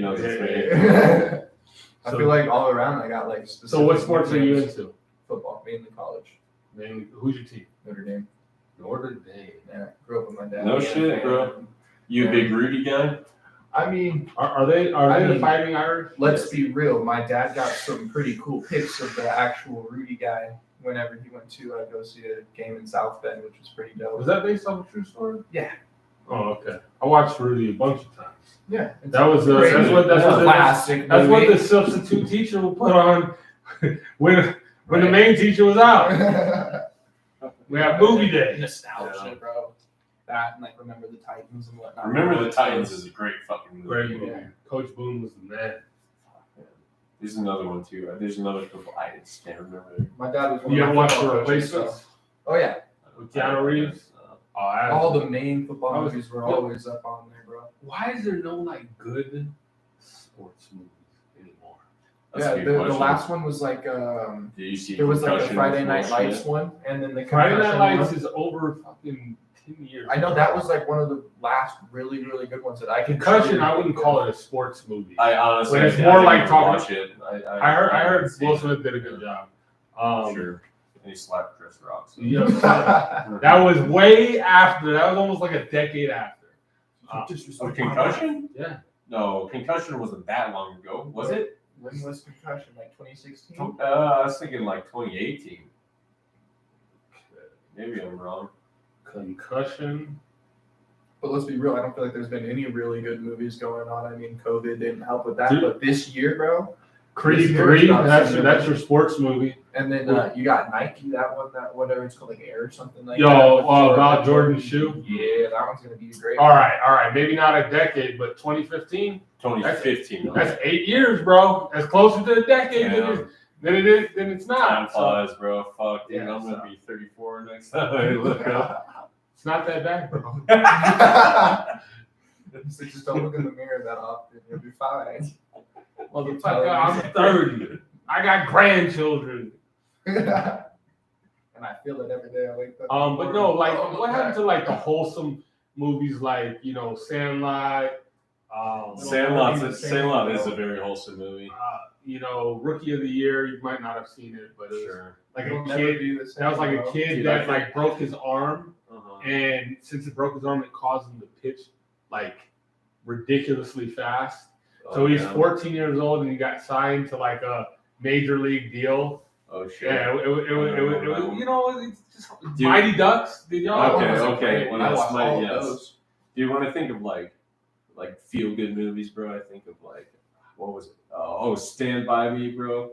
know this man. I feel like all around I got like. So what sports are you nicknames. into? Football, mainly college. Man, who's your team? Notre Dame. Notre Dame. Yeah, grew up with my dad. No being a shit, fan. bro. You a big Rudy guy? I mean, Are they I the mean, Fighting Irish? let's be real. My dad got some pretty cool pics of the actual Rudy guy whenever he went to go see a game in South Bend, which was pretty dope. Was that based on a true story? Yeah. Oh, okay. I watched Rudy a bunch of times. Yeah. it's That was great. that's what classic. that's what movie. the substitute teacher would put on when the main teacher was out. We have movie day. Nostalgia, Yeah. bro. That and like Remember the Titans and whatnot. Remember the Titans is a great fucking movie. Great movie. Yeah. Coach Boone was the man. There's another one too. There's another couple. I just can't remember. My dad was one You of ever my watch The football coaches, Replacements so- Oh yeah. with Keanu Reeves? Oh, All the main football I was- movies were always up on there, bro. why is there no like good sports movies anymore? That's a Yeah, good the question. last one was like Did you see there was like a Concussion Friday with Night Will Lights Smith? one, and then the Friday Night Concussion Lights one. is over fucking 10 years. I know that was like one of the last really good ones that I can. Concussion. I wouldn't call it a sports movie. I honestly, But it's I more didn't like even talking- watch it. I heard didn't see Will it. Smith did a good job. Sure. And he slapped Chris Rock. So. Yeah, that was way after. That was almost like a decade after. Oh, Concussion? Yeah. No, Concussion wasn't that long ago, was it? When was Concussion? Like 2016. I was thinking like 2018. Maybe I'm wrong. Concussion. But let's be real. I don't feel like there's been any really good movies going on. I mean, COVID didn't help with that. Dude. But this year, bro. Creed This year 3. is not That's similar. your sports movie. And then you got Nike, that one, that whatever it's called, like Air or something like Yo, that. about Jordan's shoe? Yeah, that one's gonna be a great. All right. Maybe not a decade, but 2015. 2015. That's 8 years, bro. That's closer to a decade Yeah. than it is. Than it's Time not. So flies, bro. Fuck, dude. Yeah, I'm so- gonna be 34 next time I look up. it's not that bad, bro. So just don't look in the mirror that often. You'll be fine. Motherfucker, I'm 30. I got grandchildren. And I feel it every day. I wake up. But no, like Oh, what happened to like the wholesome movies like, Sandlot, Sandlot is a very wholesome movie. Rookie of the Year, you might not have seen it, but it was Sure. like It'll a never kid. be the same, That was like a bro. kid Dude, that I like broke his arm, Uh-huh. and since it broke his arm, it caused him to pitch like ridiculously fast. So he's 14 years old and he got signed to like a major league deal. Oh shit. Yeah, it was you know, it's just Dude. Mighty Ducks. Did y'all? That one Okay, was okay. great. One I of the watched Mighty all of Ducks. those. Do you want to think of like feel good movies, bro? I think of like what was it? Stand By Me, bro.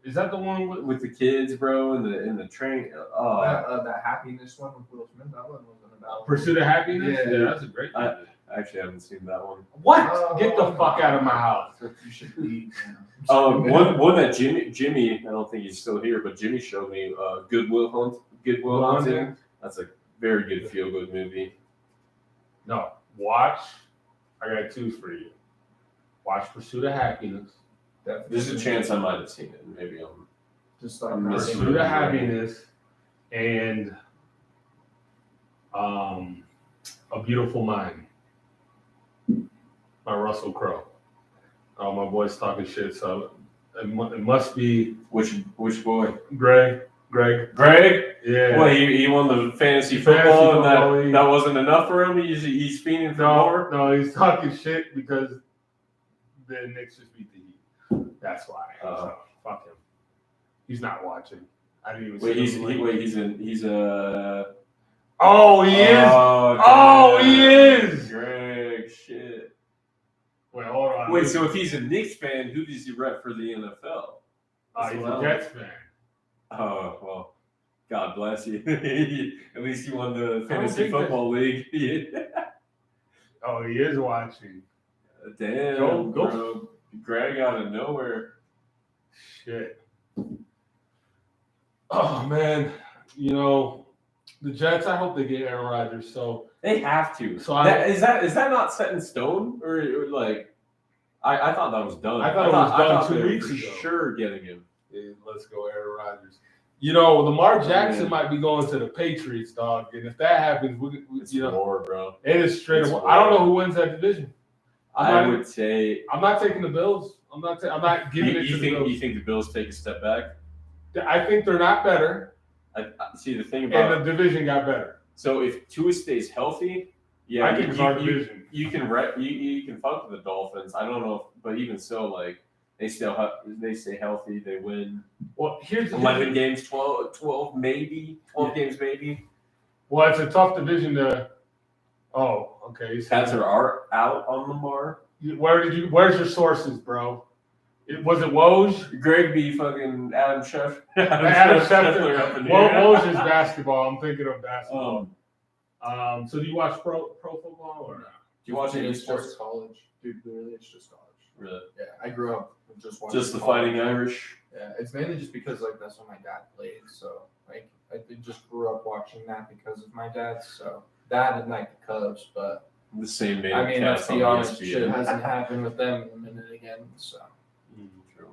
Is that the one With the kids, bro, in the train. That happiness one with Will Smith. That one wasn't about Pursuit of Happiness? Yeah. That's a great movie. I actually haven't seen that one. What? Get the fuck out of my house. You should leave. One that Jimmy, I don't think he's still here, but Jimmy showed me Goodwill Hunting. That's a very good feel good movie. No, watch. I got two for you. Watch Pursuit of Happiness. There's a chance I might have seen it. Maybe I'm just like I'm missing Pursuit of Happiness and A Beautiful Mind by Russell Crowe. Oh, my boy's talking shit, so it must be which boy? Greg. Yeah. Well, he won the fantasy Fantasy football, football and league. that wasn't enough for him. He's fiending for more. No, he's talking shit because the Knicks just beat the Heat. That's why. So, fuck him. He's not watching. I didn't even. He's a. Oh, he is. Oh, he is. Greg, shit. Wait, hold on. Wait, so if he's a Knicks fan, who does he rep for the NFL? He's a Jets fan. Oh, well, God bless you. At least you won the fantasy think football league. Oh, he is watching. Damn, Go. bro. Greg out of nowhere. Shit. Oh, man. You know, the Jets, I hope they get Aaron Rodgers. So They have to. So is that not set in stone? Or like, I thought that was done. I thought it was done 2 they were weeks for ago. sure getting him. Yeah, let's go, Aaron Rodgers. You know, Lamar Jackson might be going to the Patriots, dog. And if that happens, It's war, bro. it is straight It's up. war. I don't know who wins that division. I would say. I'm not taking the Bills. I'm not giving it to the Bills. You think the Bills take a step back? I think they're not better, I see the thing about and the division got better. So if Tua stays healthy, yeah, I think it's our division. You can fuck with the Dolphins. I don't know, but even so, like they stay healthy, they win. Well, here's 11 games, 12 maybe, 12 games maybe. Well, it's a tough division to. Oh, okay. Pats are out on Lamar. Where's your sources, bro? Was it Woj? Greg B. fucking Adam Schefter. Adam Schefter. up in here. Woj is basketball. I'm thinking of basketball. So do you watch pro football or? Do you watch any sports? College, dude. Literally, it's just college. Really? Yeah, I grew up just watching. Just the college. Fighting Irish. Yeah, it's mainly just because like that's what my dad played. So like I just grew up watching that because of my dad. So that and like the Cubs, but The same man. I mean, let's be honest, ESPN. shit hasn't happened with them in a minute again. So True.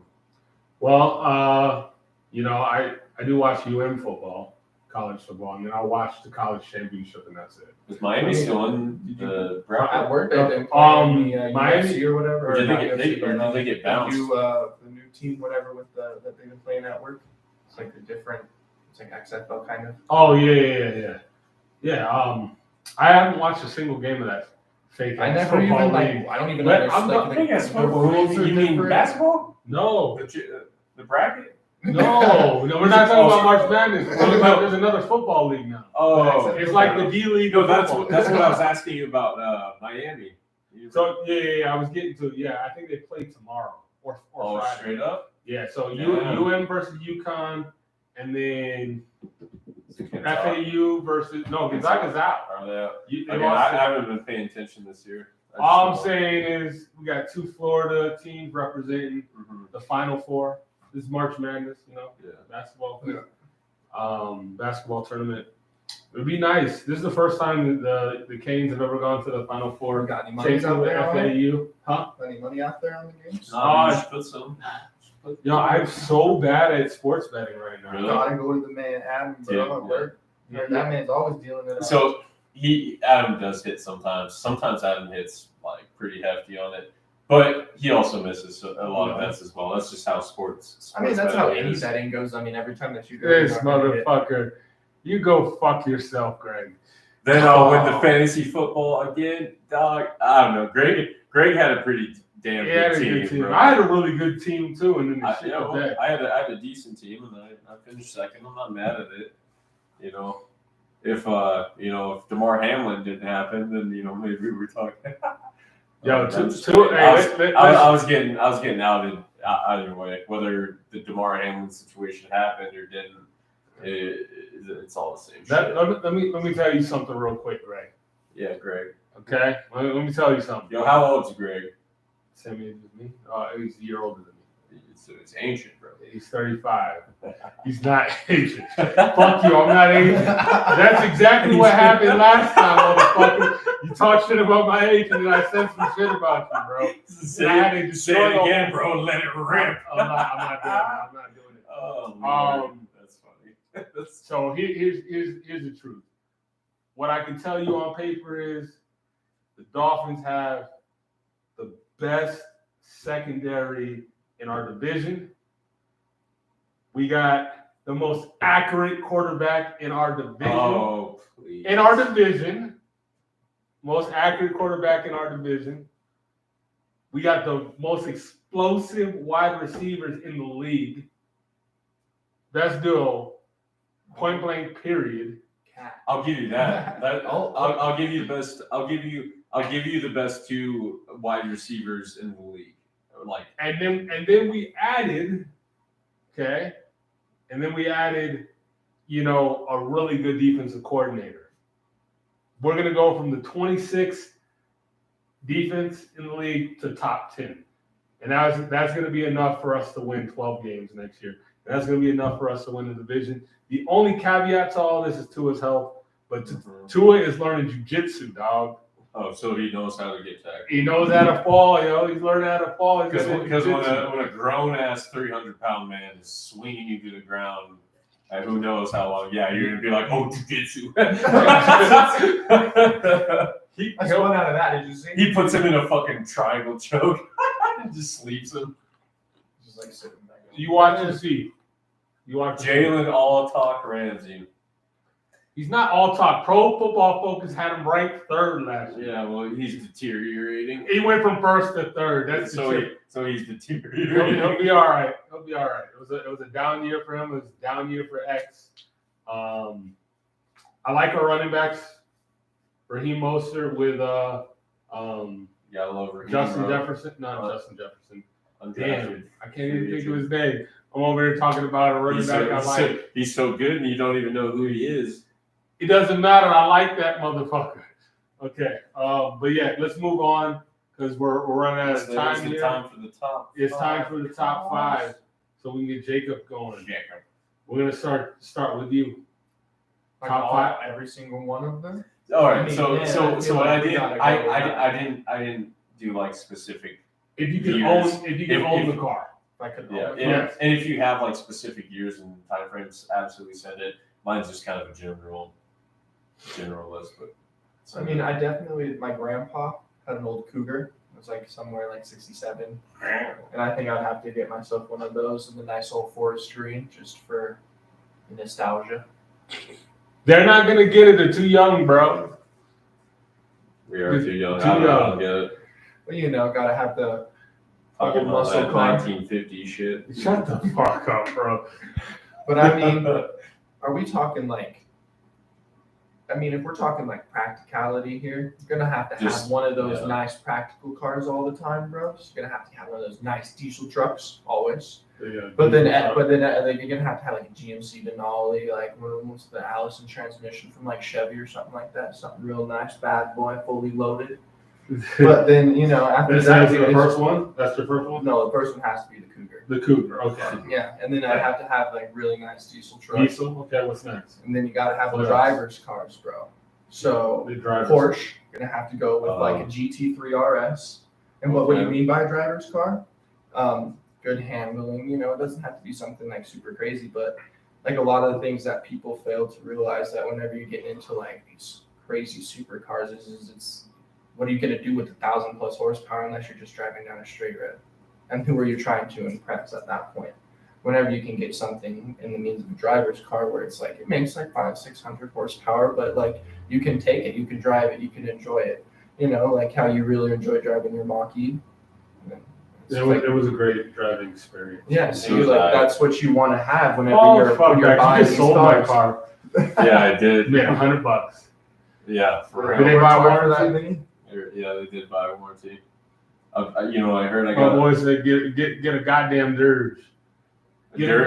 Well, you know, I do watch football, college football, and then I watch the college championship, and that's it. Was Miami still in the bracket? at work, they didn't Miami- UFC or whatever. Or did not they UFC, but they get bounced? the new team, whatever, with that they've been playing at work. It's like the different. It's like XFL kind of. Oh yeah. I haven't watched a single game of that fake. I never football even like. league. I don't even But understand. I'm not like, big the ass football. rules are You mean different. basketball? No, The bracket? no, we're not talking about March Madness. There's another football league now. Oh, It's like the D League. No, of that's football. what I was asking you about Miami. So yeah, I was getting to I think they play tomorrow or Friday. Straight up. Yeah, so Yeah. UM versus UConn, and then FAU versus Gonzaga's out. Are they out? They Okay, lost I haven't been paying attention this year. All I'm saying is we got 2 Florida teams representing Mm-hmm. the Final Four. This is March Madness, Yeah. basketball. Yeah. Basketball tournament. It'd be nice. This is the first time the Canes have ever gone to the Final Four. Got any money Chasing out the there? On it? FAU, huh? Any money out there on the games? Put some. I'm so bad at sports betting right now. Really? Gotta go to the man Adam, bro. Yeah. At work. That man's always dealing with it. So Adam does hit sometimes. Sometimes Adam hits like pretty hefty on it, but he also misses a lot of bets as well. That's just how sports I mean, that's how betting any is. betting goes. I mean, every time that you go, This you're not gonna hit. motherfucker. You go fuck yourself, Greg. Then I'll win the fantasy football again, dog. I don't know. Greg had a pretty damn He had good a team, good team. bro. I had a really good team too, and then the shit Yeah, was well, that. I had a decent team, and I finished second. I'm not mad at it. You know, if DeMar Hamlin didn't happen, then maybe we were talking. Yo, That's two. right. Hey, I was getting outed either way, whether the DeMar Hamlin situation happened or didn't. It's all the same shit. let me tell you something real quick, Greg. Yeah, Greg. Okay, let me tell you something. Yo, how old's Greg? Same age as me. He's a year older than me. It's ancient, bro. He's 35. He's not Asian. Fuck you, I'm not Asian. That's exactly what happened last time, motherfucker. You talk shit about my age, and then I said some shit about you, bro. Say it again, bro. Let it rip. I'm not doing it. I'm not doing it. Oh, Lord. That's funny. So here's the truth. What I can tell you on paper is the Dolphins have the best secondary in our division. We got the most accurate quarterback in our division. Oh, please. In our division. Most accurate quarterback in our division. We got the most explosive wide receivers in the league. Best duo, point blank, period. I'll give you that. I'll give you the best. I'll give you the best two wide receivers in the league. And then we added, okay, and then we added, a really good defensive coordinator. We're gonna go from the 26th defense in the league to top 10, and that's gonna be enough for us to win 12 games next year. And that's gonna be enough for us to win the division. The only caveat to all this is Tua's health, but Tua is learning jiu-jitsu, dog. Oh, so he knows how to get tackled. He knows how to fall, yo. He's learning how to fall. Because when a grown ass 300-pound man is swinging you to the ground, and who knows how long? Yeah, you're gonna be like, oh, jiu-jitsu. I got one out of that. Did you see? He puts him in a fucking triangle choke and just sleeps him. Just like sitting back. You watch and see. You watch Jalen All Talk Ramsey. He's not all talk. Pro Football Focus had him ranked third last year. Yeah, well, he's deteriorating. He went from first to third. That's so he's deteriorating. He'll be all right. He'll be all right. It was a down year for him. It was a down year for X. I like our running backs. Raheem Mostert with Yeah, I love Raheem. Justin Jefferson. No, Justin Jefferson. Undrafted. Damn, I can't even think of his name. I'm over here talking about a running back I like. He's so good, and you don't even know who he is. It doesn't matter. I like that motherfucker. Okay. But yeah, let's move on because we're running out of time here. Time for the top. It's time for the top 5, so we can get Jacob going. Jacob. We're gonna start with you. Like Top 5, every single one of them. All right. I mean, So yeah, what I we did, gotta go I didn't do like specific. if you can years. own the car. If I could. Yeah, own and, it. and if you have like specific years and time frames, absolutely send it. Mine's just kind of a general list, but I mean, I definitely. My grandpa had an old Cougar. It was like somewhere like 67, and I think I'd have to get myself one of those in the nice old forest green just for nostalgia. They're not gonna get it. They're too young, bro. we are too young. Too I young. don't get it. Well, gotta have the Talking about muscle that car. 1950 shit. Shut the fuck up, bro. But I mean, are we talking like? I mean, if we're talking like practicality here, you're gonna have to Just- have one of those yeah. nice practical cars all the time, bro. You're gonna have to have one of those nice diesel trucks always. Yeah, But then like, you're gonna have to have like a GMC Denali, like what's the Allison transmission from like Chevy or something like that, something real nice, bad boy, fully loaded. But then after that's that, the first one. That's the first one. no, the first one has to be the Cougar. The Cougar. Okay. Yeah, and then I have to have like really nice diesel trucks. Diesel. Okay. What's next? And then you gotta have What the else? driver's cars, bro. So The drivers. Porsche, gonna have to go with like a GT3 RS. And what do you Okay. mean by a driver's car? Good handling. It doesn't have to be something like super crazy, but like a lot of the things that people fail to realize that whenever you get into like these crazy supercars is it's what are you gonna do with 1,000+ horsepower unless you're just driving down a straight road? And who are you trying to impress at that point? Whenever you can get something in the means of a driver's car where it's like it makes like 500-600 horsepower, but like you can take it, you can drive it, you can enjoy it. Like how you really enjoy driving your Mach-E. It was a great driving experience. Yeah, see, like that's what you want to have whenever Fuck, you're buying you just these sold my cars. car. Yeah, I did. Made $100. Yeah, for Did they real. buy for that warranty? thing? Yeah, they did buy a warranty. I heard I My got boy said, get a goddamn dirge. Get a a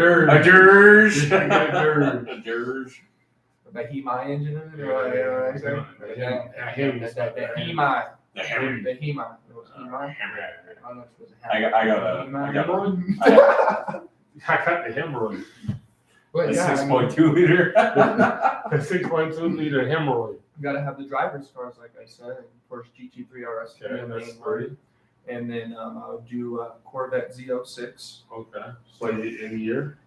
dirge. dirge. Get a dirge. A dirge. The Hemi engine in it, or you know what I'm saying? Yeah, him. The Hemi. The Hemi. The Hemi. It was Hemi. I don't know if it was a I got I got the hemorrhoid. But a yeah, 6.2 liter. A 6.2 liter hemorrhoid. you gotta have the driver's cars, like I said. Porsche GT3 RS would be Okay, a that's main one. And then I would do Corvette Z06. Okay. So in a year?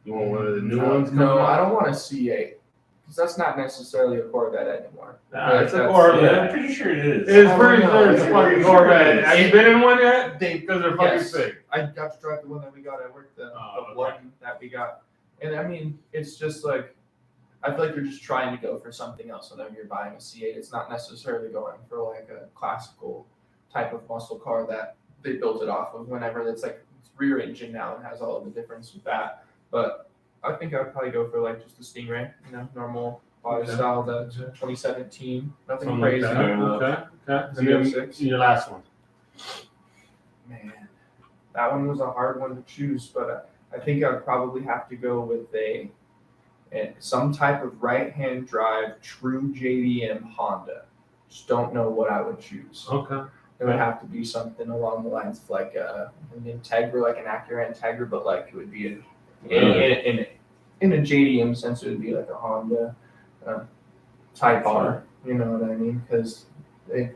You want one of the new ones? No, I don't want a C8. Because that's not necessarily a Corvette anymore. Nah, it's a That's- Corvette. Yeah, I'm pretty sure it is. It's I pretty don't sure know. it's a fucking Pretty Corvette. sure it Have you is. been in one yet? They, Because they're fucking yes, sick. I got to drive the one that we got at work, the Oh, one that we got. And I mean, it's just like, I feel like you're just trying to go for something else whenever you're buying a C8. It's not necessarily going for like a classical type of muscle car that they built it off of whenever it's like it's rear engine now and has all of the difference with that. But I think I would probably go for like just the Stingray, normal body Okay. style, the 2017, nothing Something crazy. like that. Okay. Okay. And then Z06. your last one. Man, that one was a hard one to choose, but I think I'd probably have to go with some type of right-hand drive, true JDM Honda. Just don't know what I would choose. Okay. It would have to be something along the lines of like an Integra, like an Acura Integra, but like it would be in a JDM sense, it would be like a Honda Type R. You know what I mean? Because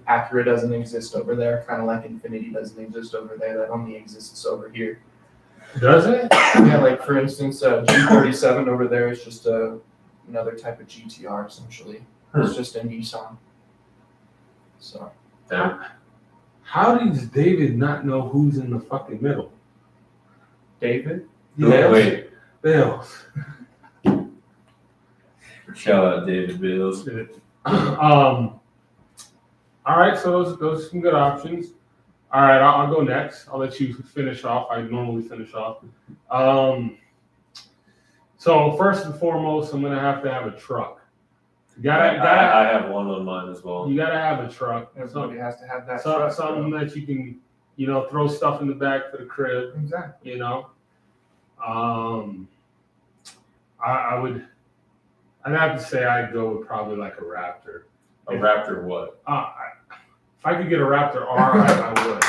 Acura doesn't exist over there, kind of like Infiniti doesn't exist over there. That only exists over here. Does it? Yeah, like for instance, G37 over there is just another type of GTR essentially. It's just a Nissan. So. How does David not know who's in the fucking middle? David? Yes. Wait. Bills. Shout out David Bills. All right, so those are some good options. All right, I'll go next. I'll let you finish off. I normally finish off. So first and foremost, I'm gonna have to have a truck. I have one on mine as well. You gotta have a truck. Everybody has to have that. Something that you can, throw stuff in the back for the crib. Exactly. I'd have to say I'd go with probably like a Raptor. A Raptor what? If I could get a Raptor R, I would.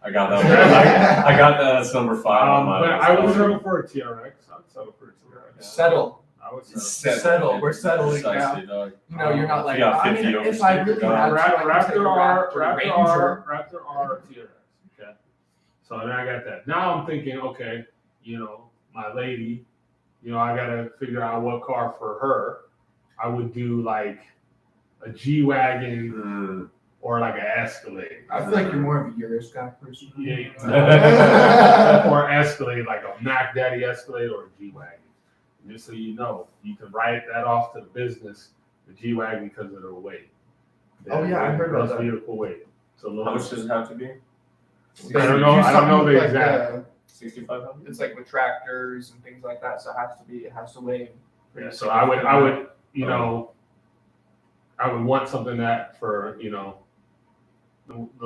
I got that one. I got that as number 5 on mine. But I would settle for a TRX. I'd settle for a TRX. Settle. I would Settle. We're settling now. Precisely, dog. You're not like, You got I 50 mean, over if I sticker, really dog. had to, I could take a Raptor Ranger. Raptor R, TRX. Okay. So then I got that. Now I'm thinking, okay, my lady, I gotta figure out what car for her. I would do like a G-Wagon or like an Escalade. I feel like you're more of a Urus guy person. Yeah. Or Escalade, like a Mac Daddy Escalade or a G-Wagon. Just so you know, you can write that off to the business, the G-Wagon, because of the weight. Oh, yeah, I heard about that. Vehicle weight. So How much does it have to be? I don't know the exact. 6,500. It's like with tractors and things like that, so it has to weigh. Yeah, so I would, I would want something that for, the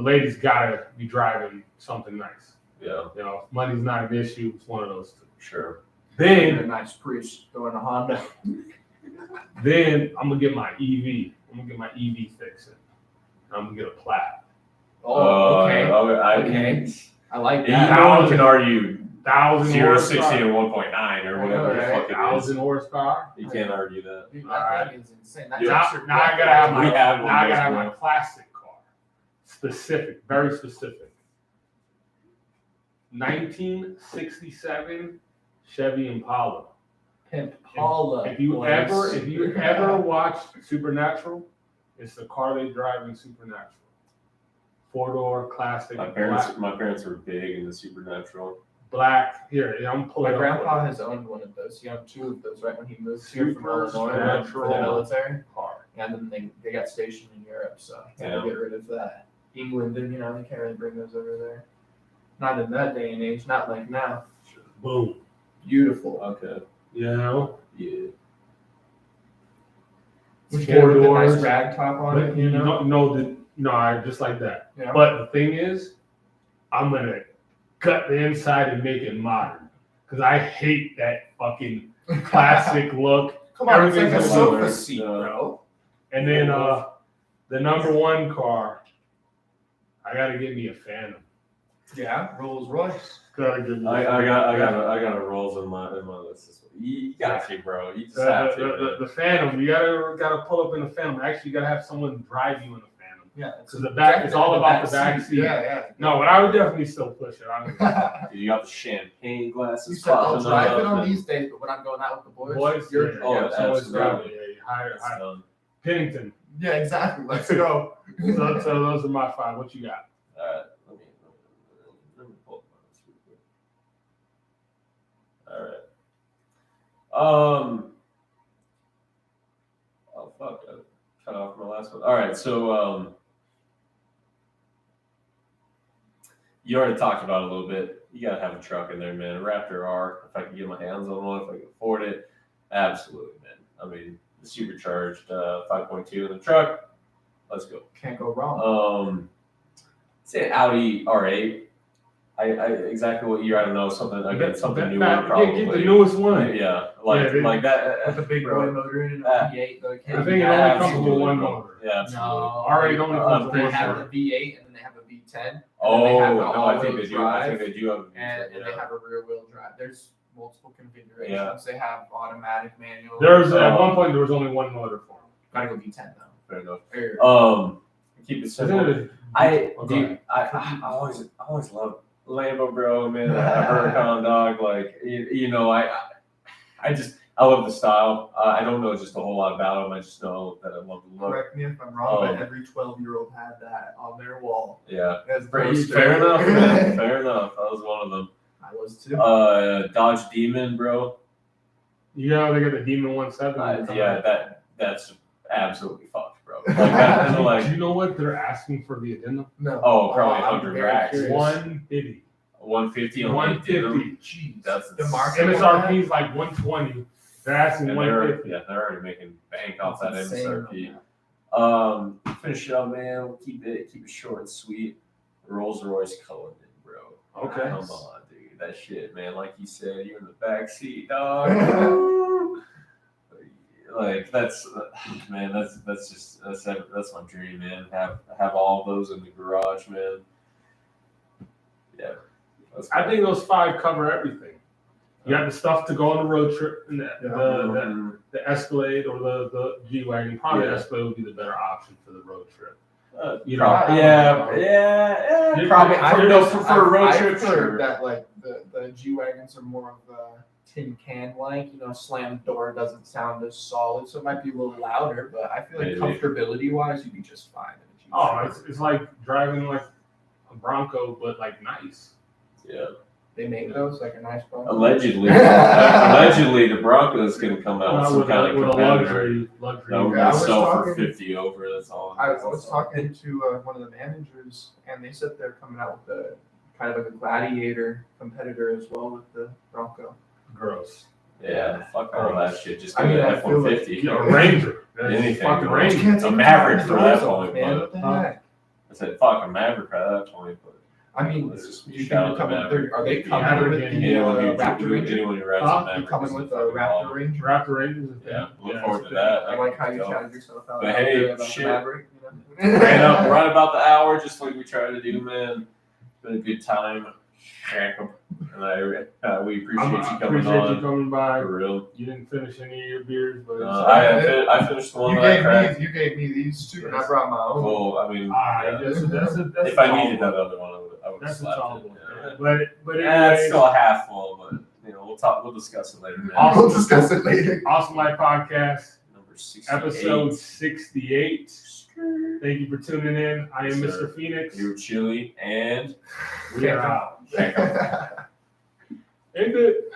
lady's gotta be driving something nice. Yeah, If money's not an issue, it's one of those two. sure. In a Then nice Prius going to Honda. I'm gonna get my EV. I'm gonna get my EV fixing. I'm gonna get a Plaid. Okay. Okay. I like No that. one can argue 1,000 0 60 horsepower. and 1.9 or whatever the fuck it is. 1,000 horsepour. You can't argue that. Dude, Alright. that thing is insane. That Now, takes your now I breath gotta have away. my We have one now I gotta this have my month. classic car. Specific, very specific. 1967 Chevy Impala. Pimp Paula. If you boys. ever watched Supernatural, it's the car they drive in Supernatural. 4-door classic. My parents were big in the Supernatural. Black. Here, I'm pulling. My up grandpa for has owned one of those. He owned 2 of those right when he moved here from Illinois for Supernatural the military. car. And then they got stationed in Europe, so had Yeah. to get rid of that. England, and they can't really bring those over there. Not in that day and age. Not like now. Boom. Beautiful. Okay. You know? Yeah. With a nice doors. rag top on But it, you know, I just like that. Yeah. But the thing is, I'm gonna cut the inside and make it modern. Because I hate that fucking classic look. Come on, it's like a Everything's sofa leather, seat, yeah. bro. And then the number one car, I gotta get me a Phantom. Yeah, Rolls Royce. Gotta get me. I got a Rolls in my list as well. You got to, bro. You just have to. The Phantom, you gotta pull up in the Phantom. Actually, you gotta have someone drive you in the Phantom. Yeah, Because the back is all about the back seat. Yeah. No, but I would definitely still push it. Dude, you got the champagne glasses. You said I'll popping drive up, it on and- these days, but when I'm going out with the boys, Boys, you're yeah, oh, yeah, someone's absolutely. driving. Yeah, you hire It's done. Pennington. yeah, exactly. Let's go. So those are my 5. What you got? All right. Let me pull up my list real quick. All right. Oh fuck! I cut off my last one. All right. So you already talked about it a little bit. You gotta have a truck in there, man. A Raptor R. If I can get my hands on one, if I can afford it, absolutely, man. I mean, the supercharged 5.2 in the truck. Let's go. Can't go wrong. Say an Audi R8. I exactly what year I don't know. Something newer Yeah, probably. get the newest one. Yeah, like that. With the big bro. boy motor in it, Uh, V8, though. I think it only comes with one motor. Yeah, absolutely. R8 only comes with They one have motor. the V8 and then they have a V10. Oh they have the no, I think all-wheel they do. I think drive, they do have. And they have a rear wheel drive. There's multiple configurations. Yeah. They have automatic, manual. There's at one point there was only one motor for them. Gotta go V10 though. Fair enough. Or- Keep it Isn't simple. it I Okay. always love Lambo, bro, man. A Huracan dog, like I love the style. I don't know just a whole lot about them. I just know that I love the look. Correct me if I'm wrong, but every 12-year-old had that on their wall. Yeah, As fair poster. enough, man. Fair enough. I was one of them. I was too. Dodge Demon, bro. Yeah, they got the Demon 170. Yeah, that's absolutely fucked, bro. Like that, like Do you know what they're asking for the addendum? No. oh, probably I'm 100 very racks. curious. 150. 150 on 150. Jeez. That's the insane. market. MSRP is like 120. They're asking And 150. they're already making bank off that That's insane, MSRP. Finish it up, man. We'll keep it short and sweet. Rolls Royce Cullinan, bro. Okay. Come on, dude. That shit, man. Like you said, you're in the back seat, dog. Like that's man. That's my dream, man. Have all those in the garage, man. Yeah. I think those 5 cover everything. You got the stuff to go on the road trip, and the Escalade or the G-Wagon. Probably Yeah. the Escalade would be the better option for the road trip. You Probably, know, yeah. Probably. For a road trip, I've sure. heard that like the G wagons are more of a tin can like. Slam door doesn't sound as solid, so it might be a little louder. But I feel like Maybe. comfortability wise, you'd be just fine. In a G Oh, wagon. it's like driving like a Bronco, but like nice. Yeah. They make those like a nice Bronco. Allegedly, the Broncos going to come out with some With kind a of competitor. luxury. That we're Yeah, I going to was sell for talking- 50 over. That's all. I was talking to one of the managers, and they said they're coming out with a kind of like a gladiator competitor as well with the Bronco. Gross. Yeah, fuck all that shit. Just I give mean, me an I feel like- F-150. You know, Ranger. That's Anything, fucking bro. Ranger. Can't A take Maverick the for that doors off, point, man. but- What the heck? I said, fuck a Maverick at that point, but I mean, let's just you think shout they're out coming? to Maverick. Are they Yeah, coming with Maverick, the Raptor Ranger? Anyone who rides Huh? a You Maverick coming is with a fucking Raptor baller. Ranger? Raptor Rangers. Yeah, look Yeah, forward it's to a that. I like how you Go. shouted yourself out. But hey, about the shit. Maverick, Ran up right about the hour, just like we try to do, man. Been a good time. And we appreciate you coming Appreciate on. you coming by. For real. You didn't finish any of your beers, but I finished the one that I cracked. You gave me these two, and I brought my own. Well, I mean, yeah. that's If I needed that other one, I would have that's a slapped tall it. one. Yeah. But Yeah, it's anyways, still a half full, but we'll discuss it later, man. Awesome. We'll discuss it later. Awesome Life Podcast, Number 68. episode 68. Thank you for tuning in. I am Yes, sir. Mr. Phoenix. You're chilly and We are out. check out. End it.